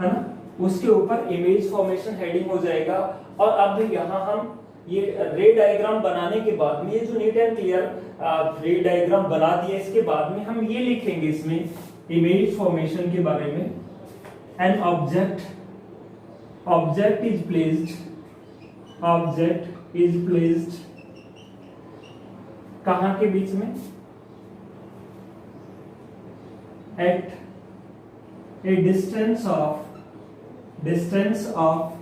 ना, उसके ऊपर इमेज फॉर्मेशन हेडिंग हो जाएगा। और अब यहाँ हम ये रे डायग्राम बनाने के बाद में, ये जो नीट एंड क्लियर रे डायग्राम बना दिया, इसके बाद में हम ये लिखेंगे इसमें इमेज फॉर्मेशन के बारे में। एन ऑब्जेक्ट इज प्लेस्ड कहां के बीच में? At a distance of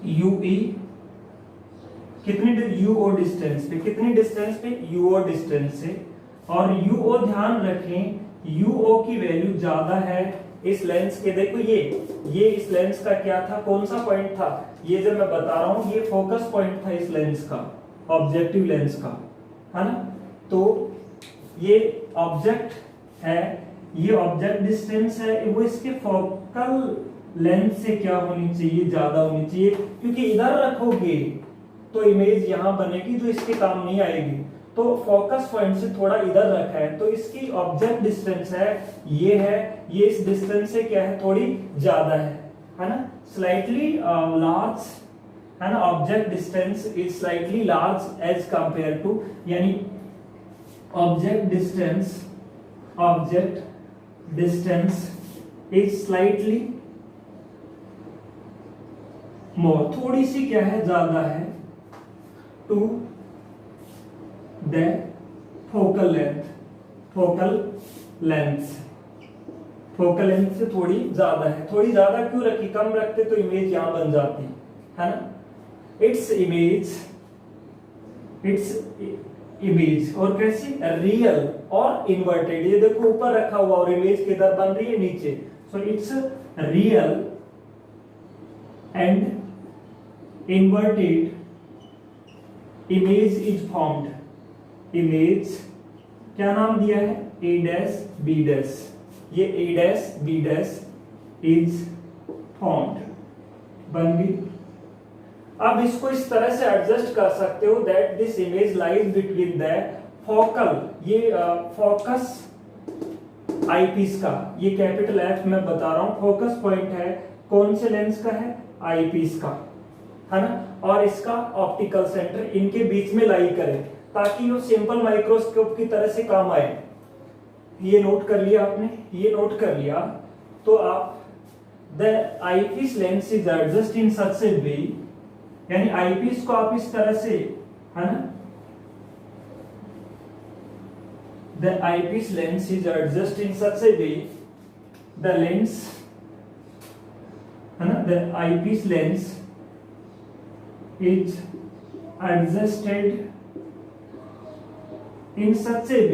U E, कितनी यूओ डिस्टेंस पे? कितनी डिस्टेंस पे? यूओ डिस्टेंस से। और यूओ ध्यान रखें, यूओ की वैल्यू ज्यादा है इस लेंस के। देखो ये इस लेंस का क्या था? कौन सा पॉइंट था? ये जो मैं बता रहा हूं, ये फोकस पॉइंट था इस लेंस का, ऑब्जेक्टिव लेंस का, है ना। तो ये ऑब्जेक्ट है, ये ऑब्जेक्ट डिस्टेंस है, वो इसके फोकल लेंथ से क्या होनी चाहिए? ज्यादा होनी चाहिए, क्योंकि इधर रखोगे तो इमेज यहां बनेगी जो इसके काम नहीं आएगी। तो फोकस पॉइंट से थोड़ा इधर रखा है, तो इसकी ऑब्जेक्ट डिस्टेंस है, ये इस डिस्टेंस से क्या है? थोड़ी ज्यादा है। है ना, स्लाइटली लार्ज, है ना, object distance is slightly large as compare to, यानी object distance is slightly more, थोड़ी सी क्या है, ज्यादा है, टू द फोकल लेंथ से थोड़ी ज्यादा है। थोड़ी ज्यादा क्यों रखी, कम रखते तो इमेज यहां बन जाती है ना। इट्स इमेज और कैसी, रियल और इन्वर्टेड, ये देखो ऊपर रखा हुआ और इमेज किधर बन रही है, नीचे। So it's real and inverted image is formed. Image क्या नाम दिया है, A डैश B डैश, ये A dash B dash is formed, बन गई। अब इसको इस तरह से एडजस्ट कर सकते हो that this image lies between the focal, ये फोकस आईपीस का, ये कैपिटल F मैं बता रहा हूं, फोकस पॉइंट है कौन से लेंस का है, आईपीस का, है ना, और इसका ऑप्टिकल सेंटर इनके बीच में लाई करे ताकि वो सिंपल माइक्रोस्कोप की तरह से काम आए। ये नोट कर लिया आपने, ये नोट कर लिया तो आप the eyepiece lens is adjust in such a way, यानी आईपीस को आप इस तरह से, है ना, the eyepiece lens is adjust in such a way, the lens, है ना, the eyepiece lens is adjusted in such a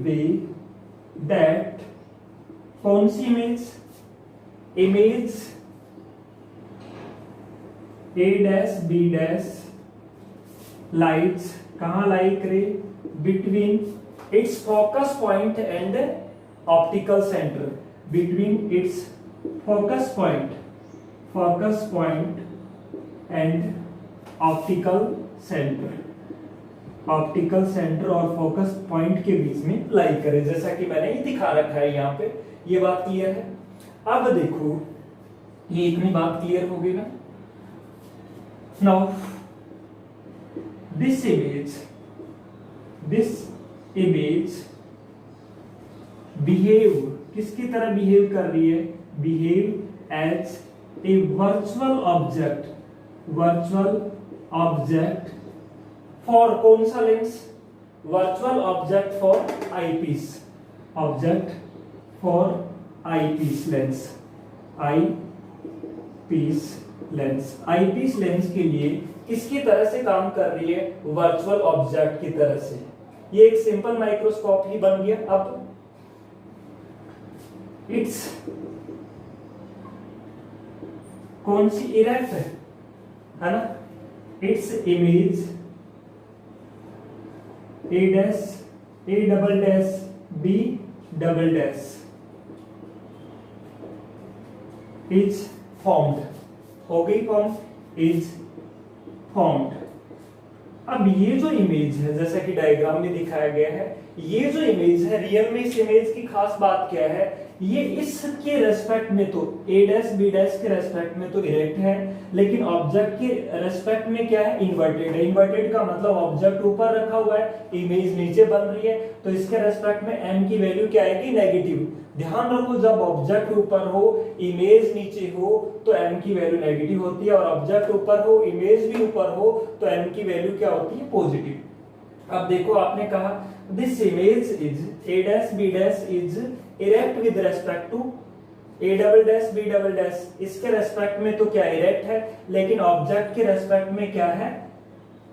way that कौन सी image A dash B dash lights कहाँ लाई करे, between its focus point and optical centre, between its focus point and optical centre और फोकस पॉइंट के बीच में लाई करे, जैसा कि मैंने ये दिखा रखा है यहाँ पे। ये बात क्लियर है। अब देखो ये इतनी बात क्लियर हो गई ना। नाउ दिस इमेज बिहेव, किसकी तरह बिहेव कर रही है, behave as a virtual object for कौन सा lens, virtual object for eyepiece, object for eyepiece lens, eyepiece lens के लिए किसकी तरह से काम कर रही है, वर्चुअल ऑब्जेक्ट की तरह से। ये एक सिंपल माइक्रोस्कोप ही बन गया। अब इट्स कौन सी, इरेक्ट है ना, its image A dash A double dash B double dash is formed, हो गई फॉर्म, इज फॉर्म्ड। अब ये जो इमेज है, जैसा कि डायग्राम में दिखाया गया है, ये जो इमेज है रियल में, इस इमेज की खास बात क्या है, ये इसके रेस्पेक्ट में तो A डैश B डैश के रेस्पेक्ट में तो इरेक्ट है, लेकिन ऑब्जेक्ट के रेस्पेक्ट में क्या है, इन्वर्टेड है। इन्वर्टेड का मतलब ऑब्जेक्ट ऊपर रखा हुआ है, इमेज नीचे बन रही है, तो इसके रेस्पेक्ट में m की वैल्यू क्या आएगी, नेगेटिव। ध्यान रखो, जब ऑब्जेक्ट ऊपर हो इमेज नीचे हो तो m की वैल्यू नेगेटिव होती है, और ऑब्जेक्ट ऊपर हो इमेज भी ऊपर हो तो m की वैल्यू क्या होती है, पॉजिटिव। अब देखो आपने कहा this image is A dash B dash is erect with respect to A double dash B double dash, इसके रेस्पेक्ट में तो क्या इरेक्ट है, लेकिन ऑब्जेक्ट के रेस्पेक्ट में क्या है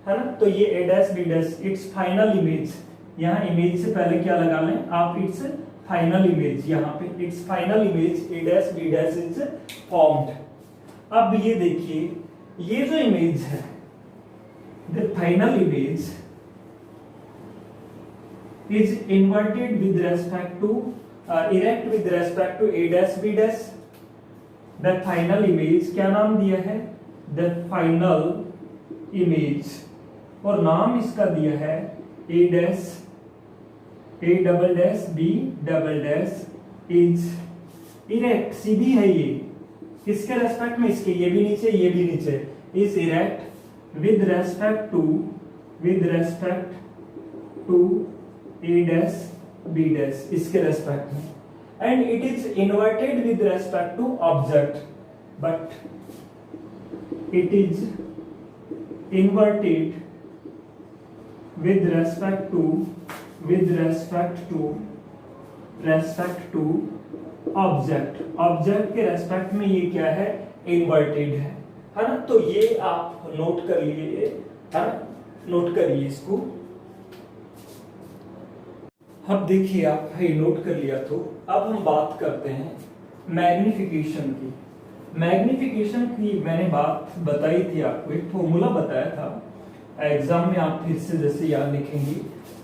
ना, तो ये A dash B dash it's final image, यहाँ इमेज से पहले क्या लगा लें आप, इट्स फाइनल इमेज, यहाँ पे it's final image A dash B dash is formed. अब ये देखिए, ये जो इमेज है, the final image is inverted with respect to erect with respect to A dash B dash। the final image क्या नाम दिया है, the final image, और नाम इसका दिया है A double dash B double dash is erect सीधी है ये, किसके रेस्पेक्ट में, इसके, ये भी नीचे ये भी नीचे, is erect with respect to A dash B dash, इसके रेस्पेक्ट में, and it is inverted with respect to object, but it is inverted with respect to object के रेस्पेक्ट में ये क्या है, इन्वर्टेड है ना। तो ये आप नोट कर लिए, है ना, नोट करिए इसको। अब देखिए आप ये नोट कर लिया, तो अब हम बात करते हैं मैग्निफिकेशन की। मैग्निफिकेशन की मैंने बात बताई थी आपको, एक फॉर्मूला बताया था, एग्जाम में आप फिर से जैसे याद लिखेंगे।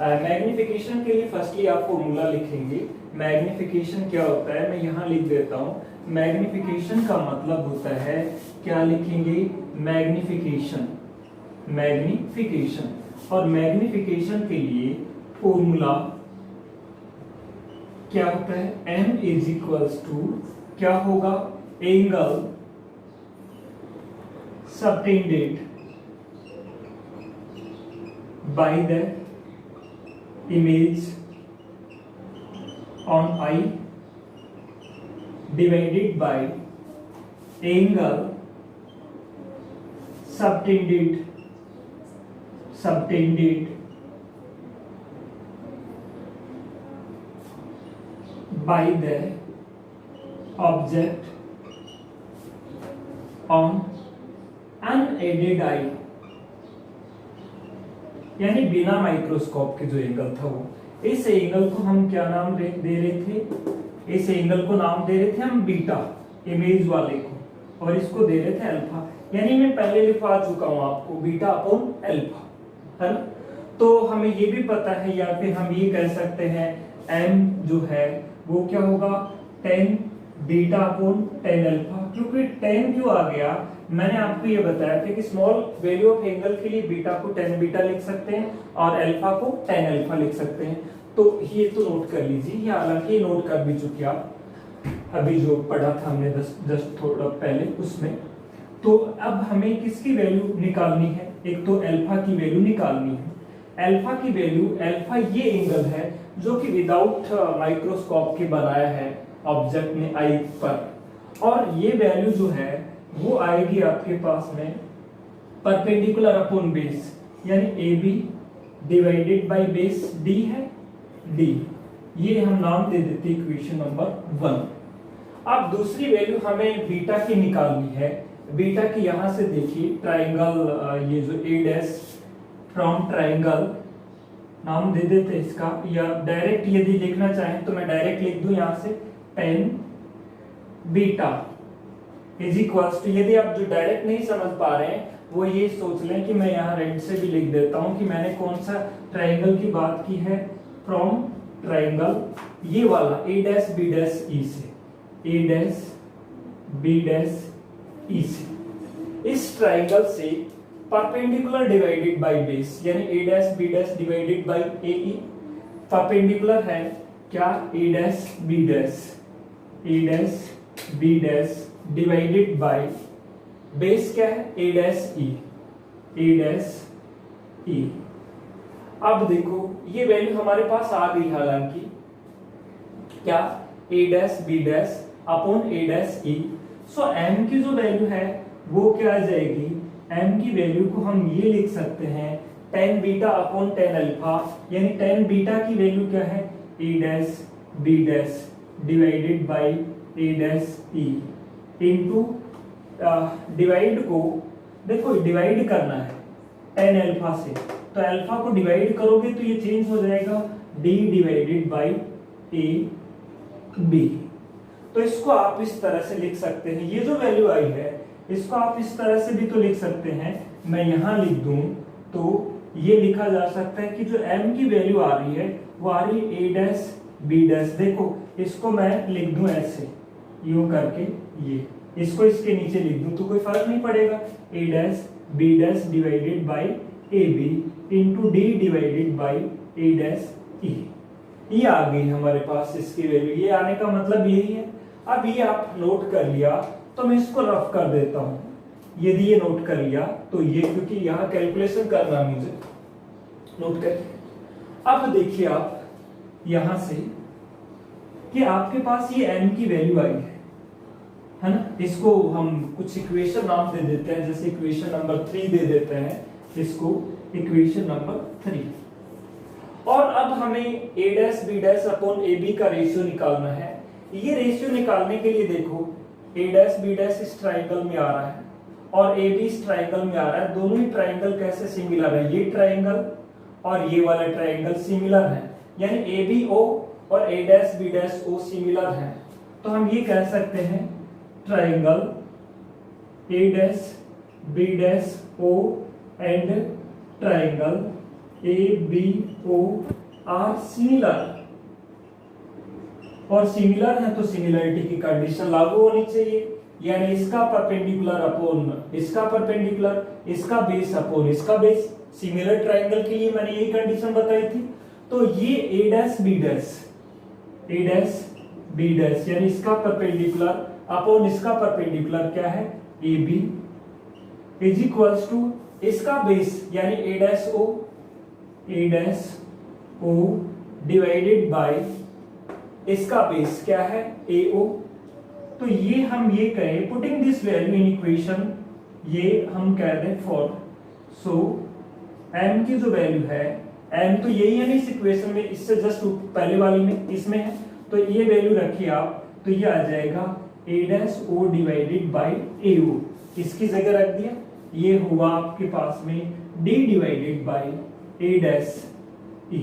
मैग्निफिकेशन के लिए फर्स्टली आप फॉर्मूला लिखेंगे। मैग्निफिकेशन क्या होता है, मैं यहाँ लिख देता हूँ। मैग्निफिकेशन का मतलब होता है, क्या लिखेंगे, मैग्निफिकेशन, और मैग्निफिकेशन के लिए फॉर्मूला क्या होता है, m इज इक्वल्स टू क्या होगा, angle subtended by the image on I divided by angle subtended by the object on unaided eye, यानी बिना माइक्रोस्कोप के जो एंगल था वो, इस एंगल को हम क्या नाम दे रहे थे, इस एंगल को नाम दे रहे थे हम बीटा, इमेज वाले को, और इसको दे रहे थे अल्फा। यानी मैं पहले लिखवा चुका हूं आपको, बीटा अपॉन अल्फा, है ना। तो हमें ये भी पता है, या फिर हम ये कह सकते हैं m जो है वो क्या होगा, 10 बीटा अपॉन 10 अल्फा। क्योंकि 10 क्यों आ गया, मैंने आपको ये बताया था कि स्मॉल वैल्यू ऑफ एंगल के लिए बीटा को 10 बीटा लिख सकते हैं और अल्फा को 10 अल्फा लिख सकते हैं। तो ये तो नोट कर लीजिए, ये हालांकि नोट कर भी चुके आप, अभी जो पढ़ा था हमने जस्ट थोड़ा पहले उसमें। तो अब हमें किसकी वैल्यू निकालनी है, एक तो अल्फा की वैल्यू निकालनी है। अल्फा की वैल्यू, अल्फा ये एंगल है जो कि विदाउट माइक्रोस्कोप के बनाया है ऑब्जेक्ट ने आई पर, और ये वैल्यू जो है वो आएगी आपके पास में परपेंडिकुलर अपॉन बेस, यानी A B divided by base D है, डी, ये हम नाम दे देते इक्वेशन नंबर 1। अब दूसरी वैल्यू हमें बीटा की निकालनी है। बीटा की यहां से देखिए ट्राइंगल, ये जो ए डैश फ्रॉम ट्राइंगल नाम दे देते इसका, या डायरेक्ट यदि लिखना चाहें तो मैं डायरेक्ट लिख दूं यहां से 10 बीटा इज इक्वल्स टू, यदि आप जो डायरेक्ट नहीं समझ पा रहे हैं वो ये सोच लें कि मैं यहाँ रेड से भी लिख देता हूँ कि मैंने कौन सा ट्राइंगल की बात की है, फ्रॉम ट्राइंगल ये वाला A dash B dash E से, A dash B dash E से, इस ट्राइंगल से परपेंडिकुलर डिवाइडेड बाय बेस, यानी A dash B dash divided by A E, perpendicular है क्या, A dash B dash, A dash B dash divided by base क्या है, A dash E, A dash ई। अब देखो ये वैल्यू हमारे पास आ गई, हालांकि क्या, A dash B dash upon A dash E. So m की जो वैल्यू है वो क्या आ जाएगी, m की वैल्यू को हम ये लिख सकते हैं 10 बीटा अपॉन 10 अल्फा, यानी 10 बीटा की वैल्यू क्या है, A dash B dash divided by A dash E into, divide को देखो डिवाइड करना है 10 अल्फा से, तो अल्फा को डिवाइड करोगे तो ये चेंज हो जाएगा d divided by A B. तो इसको आप इस तरह से लिख सकते हैं, ये जो वैल्यू आई है इसको आप इस तरह से भी तो लिख सकते हैं, मैं यहां लिख दूं तो ये लिखा जा सकता है कि जो m की वैल्यू आ रही है वो आ रही है ए डैश बी डैश। देखो इसको मैं लिख दूं ऐसे यूं करके, ये इसको इसके नीचे लिख दूं तो कोई फर्क नहीं पड़ेगा, A dash B dash divided by A B into D divided by A dash E. ये आ गई हमारे पास इसकी वैल्यू, ये आने का मतलब यही है। अब ये आप नोट कर लिया तो मैं इसको रफ कर देता हूं। यदि ये नोट कर लिया तो ये, क्योंकि यहाँ कैलकुलेशन करना मुझे, नोट कर। अब देखिए आप यहां से कि आपके पास ये n की वैल्यू आई है ना। इसको हम कुछ इक्वेशन नाम दे देते हैं, जैसे इक्वेशन नंबर 3 दे देते हैं इसको, इक्वेशन नंबर 3। और अब हमें a dash b dash upon ab का रेशियो निकालना है। ये रेशियो निकालने के लिए देखो a डैश b डैश इस ट्राइंगल में आ रहा है और ab इस ट्राइंगल में आ रहा है। दोनों ही ट्राइंगल कैसे सिमिलर है, ये ट्राइंगल और ये वाला ट्राइंगल सिमिलर है, यानी ABO और A dash B dash O similar है। तो हम ये कह सकते हैं triangle A dash B dash O and triangle ABO are similar. और सिमिलर है तो सिमिलरिटी की कंडीशन लागू होनी चाहिए, यानी इसका परपेंडिकुलर अपॉन इसका परपेंडिकुलर, इसका बेस अपॉन इसका बेस। सिमिलर ट्राइंगल के लिए मैंने यही कंडीशन बताई थी। तो ये A डैश B डैश यानी इसका परपेंडिकुलर अपॉन इसका परपेंडिकुलर क्या है, AB इज इक्वल्स टू इसका बेस यानी A dash O divided by इसका बेस क्या है, AO। तो ये हम ये कहें, putting this value in equation, ये हम कह दें फॉर सो m की जो वैल्यू है, m तो यही है ना इस इक्वेशन में, इससे जस्ट पहले वाली में इसमें है, तो ये वैल्यू रखिए आप, तो ये आ जाएगा a dash o divided by AO। इसकी जगह रख दिया, ये हुआ आपके पास में d divided bye a dash e।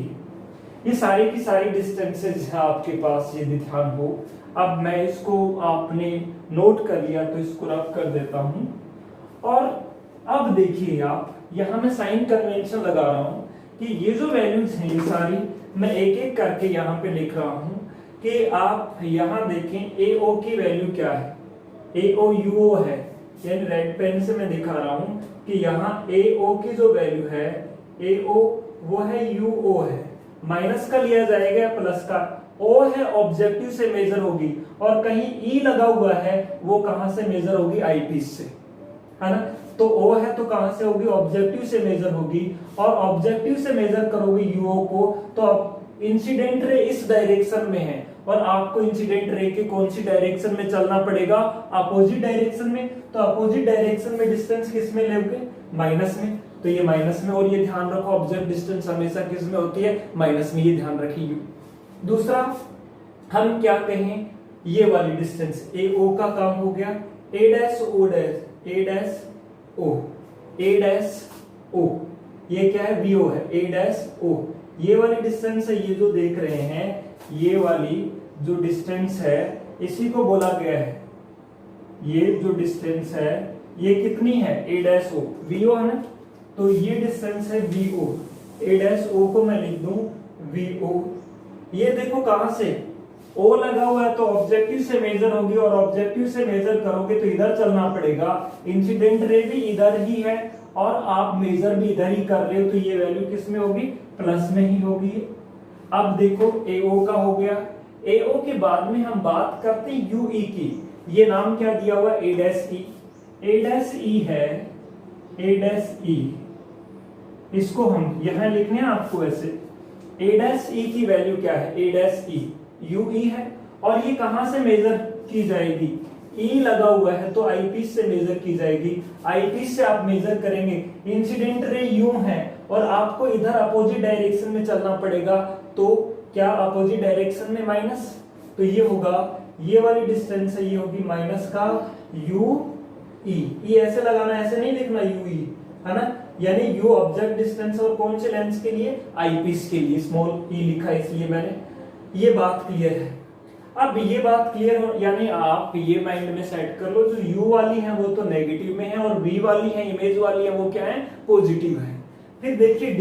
ये सारी की सारी डिस्टेंसेज है आपके पास, ये ध्यान हो। अब मैं इसको आपने नोट कर लिया तो इसको रफ कर देता हूं। और अब देखिए आप, यहां मैं साइन कन्वेंशन लगा रहा हूं कि ये जो वैल्यूज हैं ये सारी मैं एक एक करके यहां पे लिख रहा हूं कि आप यहां देखें AO की वैल्यू क्या है, AO UO है, यानी रेड पेन से मैं दिखा रहा हूं कि यहाँ AO की जो वैल्यू है, AO वो है UO है, माइनस का लिया जाएगा प्लस का। O है ऑब्जेक्टिव से मेजर होगी, और कहीं E लगा हुआ है वो कहां से मेजर होगी, आईपीस से, है ना। तो O है तो कहां से होगी, ऑब्जेक्टिव से मेजर होगी, और ऑब्जेक्टिव से मेजर करोगे UO को तो इंसिडेंट रे इस डायरेक्शन में है, और आपको इंसिडेंट रे के कौन सी डायरेक्शन में चलना पड़ेगा, अपोजिट डायरेक्शन में। तो अपोजिट डायरेक्शन में डिस्टेंस किस में लोगे, माइनस में, तो ये माइनस में। और ये ध्यान रखो ऑब्जेक्ट डिस्टेंस हमेशा किस में होती है, माइनस में, ये ध्यान रखिए। दूसरा हम क्या कहें, ये वाली डिस्टेंस AO का काम हो गया, A dash O dash, A dash O, A dash O, ये क्या है, VO है, A डैश O। ये वाली डिस्टेंस है, ये जो देख रहे हैं, ये वाली जो डिस्टेंस है इसी को बोला गया है, ये जो डिस्टेंस है ये कितनी है, A डैश O, VO है ना। तो ये डिस्टेंस है VO, A डैश O को मैं लिख दूं VO। ये देखो कहां से O लगा हुआ है तो ऑब्जेक्टिव से मेजर होगी, और ऑब्जेक्टिव से मेजर करोगे तो इधर चलना पड़ेगा, इंसिडेंट रे भी इधर ही है और आप मेजर भी इधर ही कर रहे हो, तो ये वैल्यू किस में होगी, प्लस में ही होगी। अब देखो AO का हो गया। AO के बाद में हम बात करते हैं UE की, ये नाम क्या दिया हुआ, A dash E। A dash E है, A डैश E, इसको हम यहां लिखने हैं आपको ऐसे। A डैश E की वैल्यू क्या है, A डैश E UE है, और ये कहां से मेजर की जाएगी, E लगा हुआ है तो आईपीस से मेजर की जाएगी। आईपीस से आप मेजर करेंगे, इंसिडेंट रे यूं है और आपको इधर अपोजिट डायरेक्शन में चलना पड़ेगा, तो क्या अपोजिट डायरेक्शन में माइनस, तो ये होगा, ये वाली डिस्टेंस है, ये होगी माइनस का UE। E ऐसे लगाना, ऐसे नहीं लिखना UE, है ना, यानी U ऑब्जेक्ट डिस्टेंस और कौन से लेंस के लिए, आईपीस के लिए, स्मॉल e लिखा इसलिए मैंने। ये बात क्लियर है। अब ये बात क्लियर हो, यानी आप ये माइंड में सेट कर लो, जो U वाली है वो तो नेगेटिव में है और V वाली है, इमेज वाली है, वो क्या है, पॉजिटिव है। फिर देखिए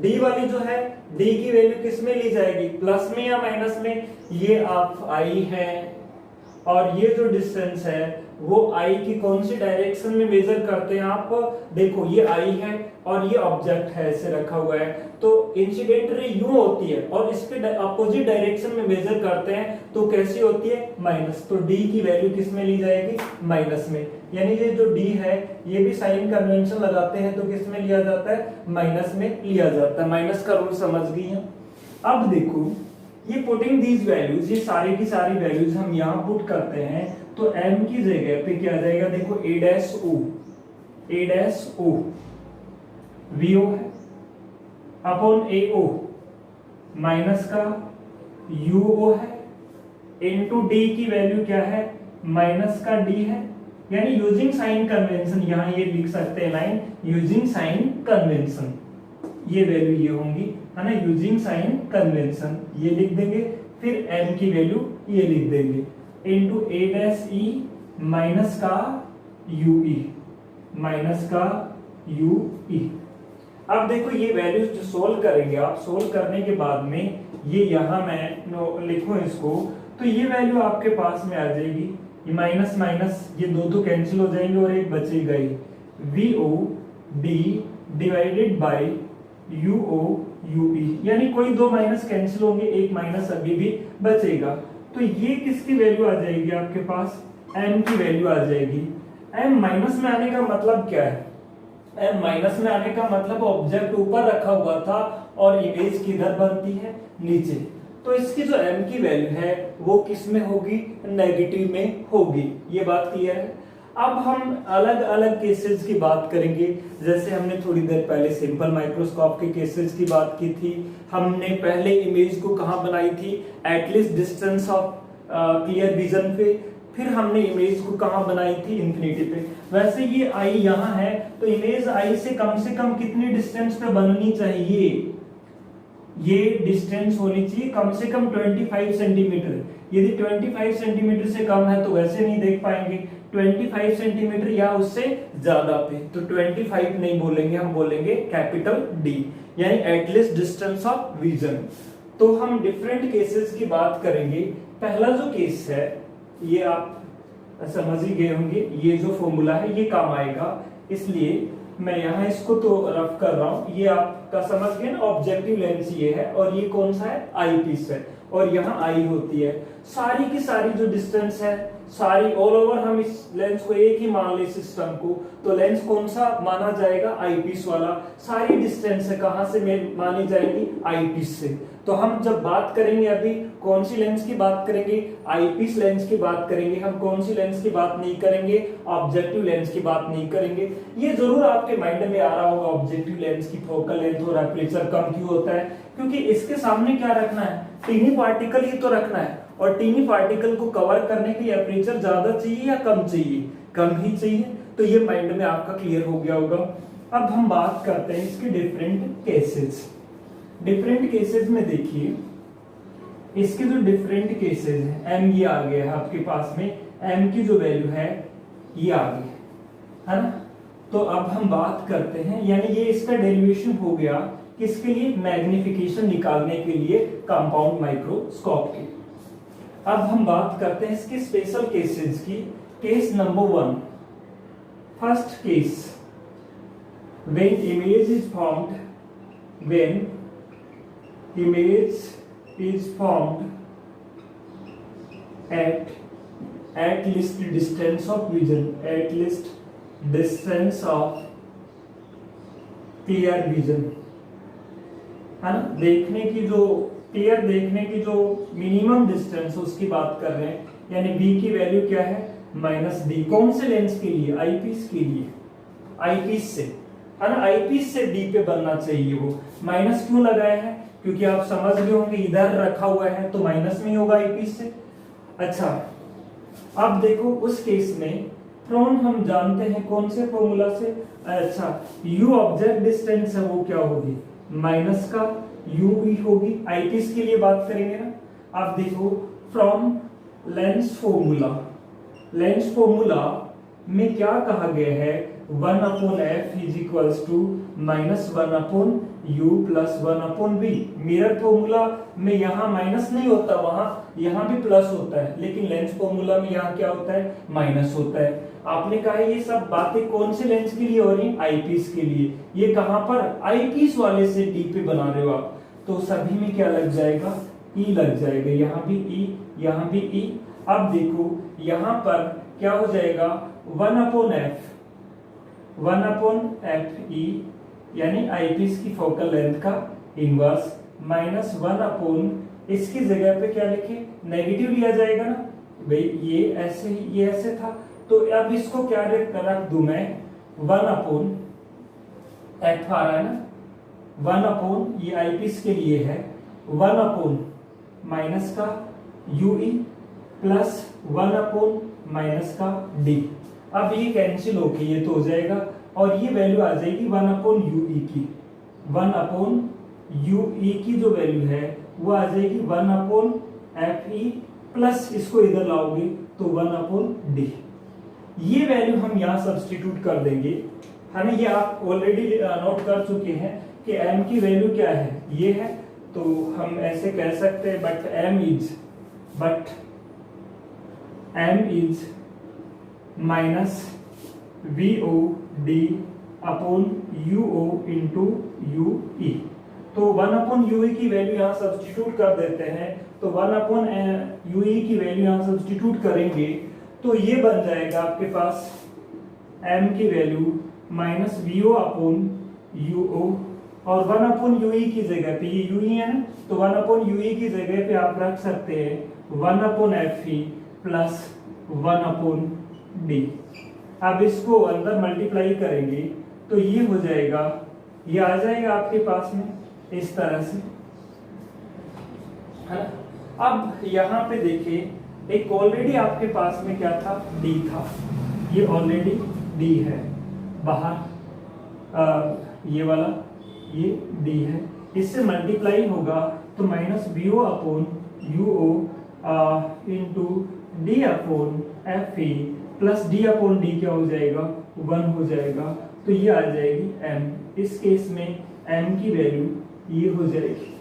D वाली जो है, D की वैल्यू किस में ली जाएगी, प्लस में या माइनस में, ये आप I है और ये जो डिस्टेंस है वो आई की कौन सी डायरेक्शन में मेजर करते हैं आप? देखो ये आई है और ये ऑब्जेक्ट है ऐसे रखा हुआ है, तो इंसिडेंट रे यूं होती है और इसके अपोजिट डायरेक्शन में मेजर करते हैं तो कैसी होती है? माइनस। तो डी की वैल्यू किस में ली जाएगी? माइनस में। यानी ये जो डी है ये भी साइन कन्वेंशन लगाते हैं तो किस में लिया जाता है? माइनस में लिया जाता है। माइनस का रूल समझ गई हैं। अब देखो ये पुटिंग दीज वैल्यूज, ये सारी की सारी वैल्यूज हम यहाँ पुट करते हैं तो m की जगह पे क्या आ जाएगा? देखो a डैश o vo है अपॉन ao माइनस का uo है इनटू d की वैल्यू क्या है? माइनस का d है। यानी यूजिंग साइन कन्वेंशन, यहाँ ये लिख सकते हैं लाइन यूजिंग साइन कन्वेंशन, ये वैल्यू ये होंगी है ना, यूजिंग साइन कन्वेंशन ये लिख देंगे, फिर m की वैल्यू ये लिख देंगे into a dash e minus का ue, माइनस का ue। अब देखो ये वैल्यूज जो सोल्व करेंगे आप, सोल्व करने के बाद में ये यहाँ मैं लिखूं इसको, तो ये वैल्यू आपके पास में आ जाएगी, ये माइनस माइनस ये दो कैंसिल हो जाएंगे और एक बचेगा ही vo d divided bye uo ue, यानी कोई दो माइनस कैंसिल होंगे, एक माइनस अभी भी बचेगा। तो ये किसकी वैल्यू आ जाएगी आपके पास? m की वैल्यू आ जाएगी। m माइनस में आने का मतलब क्या है? m माइनस में आने का मतलब ऑब्जेक्ट ऊपर रखा हुआ था और इमेज किधर बनती है? नीचे। तो इसकी जो m की वैल्यू है वो किस में होगी? नेगेटिव में होगी। ये बात क्लियर है। अब हम अलग अलग केसेस की बात करेंगे, जैसे हमने थोड़ी देर पहले सिंपल माइक्रोस्कोप के केसेस की बात की थी। हमने पहले इमेज को कहाँ बनाई थी? At least distance of clear vision पे। फिर हमने इमेज को कहाँ बनाई थी? इंफिनिटी पे। वैसे ये आई यहाँ है तो इमेज आई से कम कितनी डिस्टेंस पे बननी चाहिए? ये डिस्टेंस होनी चाहिए कम से कम 25 सेंटीमीटर। यदि 25 सेंटीमीटर से कम है तो वैसे नहीं देख पाएंगे, 25 सेंटीमीटर या उससे ज्यादा पे तो 25 नहीं बोलेंगे, हम बोलेंगे कैपिटल डी, यानी एटलीस्ट डिस्टेंस ऑफ विजन। तो हम डिफरेंट केसेस की बात करेंगे। पहला जो केस है ये आप समझ ही गए होंगे, ये जो फॉर्मूला है ये काम आएगा, इसलिए मैं यहाँ इसको तो रफ कर रहा हूँ। ये आपका समझ गए ना, ऑब्जेक्टिव लेंस ये है और ये कौन सा है? आई पीस है और यहाँ आई होती है। सारी की सारी जो डिस्टेंस है सारी ऑल ओवर, हम इस लेंस को एक ही मान ले सिस्टम को, तो लेंस कौन सा माना जाएगा? आई पीस वाला। सारी डिस्टेंस है कहाँ से मानी जाएगी? आई पीस से। तो हम जब बात करेंगे अभी कौन सी लेंस की बात करेंगे? आई पीस लेंस की बात करेंगे। हम कौन सी लेंस की बात नहीं करेंगे? ऑब्जेक्टिव लेंस की बात नहीं करेंगे। ये जरूर आपके माइंड में आ रहा होगा ऑब्जेक्टिव लेंस की फोकल लेंथ और एपर्चर कम क्यों होता है? क्योंकि इसके सामने क्या रखना है? टीनी पार्टिकल ही तो रखना है, और टीनी पार्टिकल को कवर करने के लिए एपर्चर ज्यादा चाहिए या कम चाहिए? कम ही चाहिए। तो ये माइंड में आपका क्लियर हो गया होगा। अब हम बात करते हैं इसके डिफरेंट केसेस। डिफरेंट केसेस में देखिए, इसके जो डिफरेंट केसेस हैं, m ये आ गया है आपके पास में, m की जो वैल्यू है ये आ गई है ना। तो अब हम बात करते हैं, यानी ये इसका डेरिवेशन हो गया किसके लिए? मैग्निफिकेशन निकालने के लिए कंपाउंड माइक्रोस्कोप के। अब हम बात करते हैं इसके स्पेशल केसेस की। Case number 1, first case, when image is formed, when image is formed at least distance of vision, at least distance of clear vision, है ना। देखने की जो क्लियर देखने की जो मिनिमम डिस्टेंस उसकी बात कर रहे हैं, यानी b की वैल्यू क्या है? Minus D. कौन से लेंस के लिए? आई पीस के लिए। आई पीस से, है ना, आई पीस से डी पे बनना चाहिए। वो माइनस क्यों लगाया है? क्योंकि आप समझ गए होंगे इधर रखा हुआ है तो माइनस में ही होगा आई पीस से। अच्छा, अब देखो उस केस में फ्रॉम हम जानते हैं कौन से फॉर्मूला से? अच्छा, u ऑब्जेक्ट डिस्टेंस है वो क्या होगी? माइनस का uv होगी। आई पीस के लिए बात करेंगे ना। अब देखो from lens formula, lens formula में क्या कहा गया है, 1/f is equals to -1/u plus 1/v। Mirror formula में यहाँ माइनस नहीं होता, वहां यहाँ भी प्लस होता है, लेकिन लेंस फॉर्मूला में यहाँ क्या होता है, माइनस होता है। आपने कहा ये सब बातें कौन से लेंस के लिए हो रही है, आईपीस के लिए। ये कहां पर, आईपीस वाले से डी पे बना रहे हो आप, तो सभी में क्या लग जाएगा, ई लग जाएगा, यहाँ भी ई, यहाँ भी ई। अब देखो यहाँ पर क्या हो जाएगा, 1/f ई, यानी आईपीस की फोकल लेंथ का इनवर्स, -1 इसकी जगह पे क्या लिखे, नेगेटिव लिया जाएगा ना भाई, ये ऐसे ये ऐसे था, तो अब इसको क्या रख दूं मैं, 1/f आ रहा है ना, 1/, ये आईपीस के लिए है, 1/ माइनस का ue प्लस 1/ माइनस का d। अब ये कैंसिल होके ये तो हो जाएगा, और ये वैल्यू आ जाएगी 1/ue की, 1/ue की जो वैल्यू है वो आ जाएगी 1/fe प्लस इसको इधर लाओगे तो 1/d। ये वैल्यू हम यहाँ सब्स्टिट्यूट कर देंगे, है ना। ये आप ऑलरेडी नोट कर चुके हैं कि m की वैल्यू क्या है, ये है, तो हम ऐसे कह सकते हैं but m is minus VOD upon UO into UE। तो 1/UE की वैल्यू यहाँ सब्स्टिट्यूट कर देते हैं, तो 1/UE की वैल्यू यहाँ सब्स्टिट्यूट करेंगे तो ये बन जाएगा आपके पास m की value minus VO upon UO, और 1/UE की जगह पे ये UE है ना, तो 1/UE की जगह पे आप रख सकते हैं 1/FE प्लस 1/D। अब इसको अंदर मल्टीप्लाई करेंगे तो ये हो जाएगा, ये आ जाएगा आपके पास में इस तरह से, है। अब यहाँ पे देखिए, एक ऑलरेडी आपके पास में क्या था, D था, ये ऑलरेडी D है बाहर, ये वाला ये D है, इससे मल्टीप्लाई होगा तो -VO upon UO into D upon FE plus D upon D क्या हो जाएगा, 1 हो जाएगा, तो ये आ जाएगी m। इस केस में m की वैल्यू ये हो जाएगी।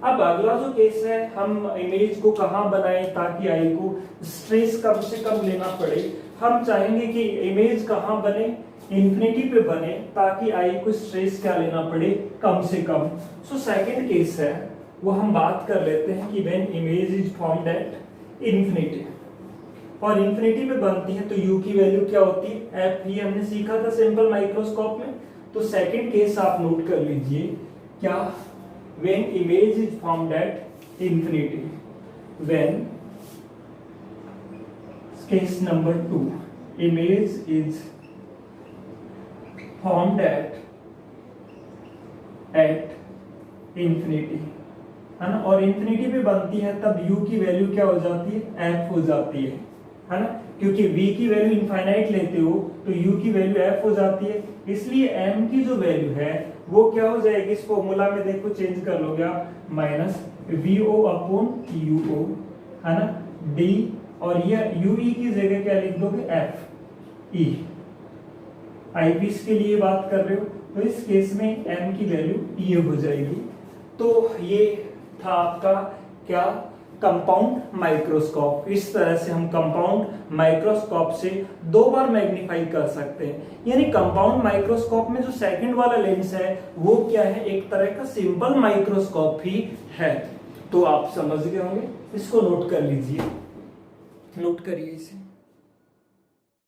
अब अगला जो केस है, हम इमेज को कहाँ बनाएं ताकि आई को स्ट्रेस कम से कम लेना पड़े। हम चाहेंगे कि इमेज कहाँ बने, इंफिनिटी पे बने, ताकि आई को स्ट्रेस क्या लेना पड़े, कम से कम। सो सेकंड केस है वो हम बात कर लेते हैं कि when image is formed at infinity, और इंफिनिटी पे बनती है तो u की वैल्यू क्या होती है, f। ये हमने सीखा था सिंपल माइक्रोस्कोप में। तो सेकंड केस आप नोट कर लीजिए, क्या, when image is formed at infinity, when case number 2 image is formed at infinity, है ना, और इंफिनिटी पे बनती है तब u की वैल्यू क्या हो जाती है, f हो जाती है ना, क्योंकि v की वैल्यू इनफाइनाइट लेते हो तो u की वैल्यू f हो जाती है। इसलिए m की जो वैल्यू है वो क्या हो जाएगी, इस फॉर्मूला में देखो चेंज कर लोगे आप, -VO अपॉन UO, है ना, d, और ये UE की जगह क्या लिख दोगे, FE। आईपीस के लिए बात कर रहे हो तो इस केस में m की वैल्यू ये हो जाएगी। तो ये था आपका क्या, कंपाउंड माइक्रोस्कोप। इस तरह से हम कंपाउंड माइक्रोस्कोप से 2 बार मैग्नीफाई कर सकते हैं। यानी कंपाउंड माइक्रोस्कोप में जो सेकंड वाला लेंस है वो क्या है, एक तरह का सिंपल माइक्रोस्कोप ही है। तो आप समझ गए होंगे, इसको नोट कर लीजिए, नोट करिए इसे।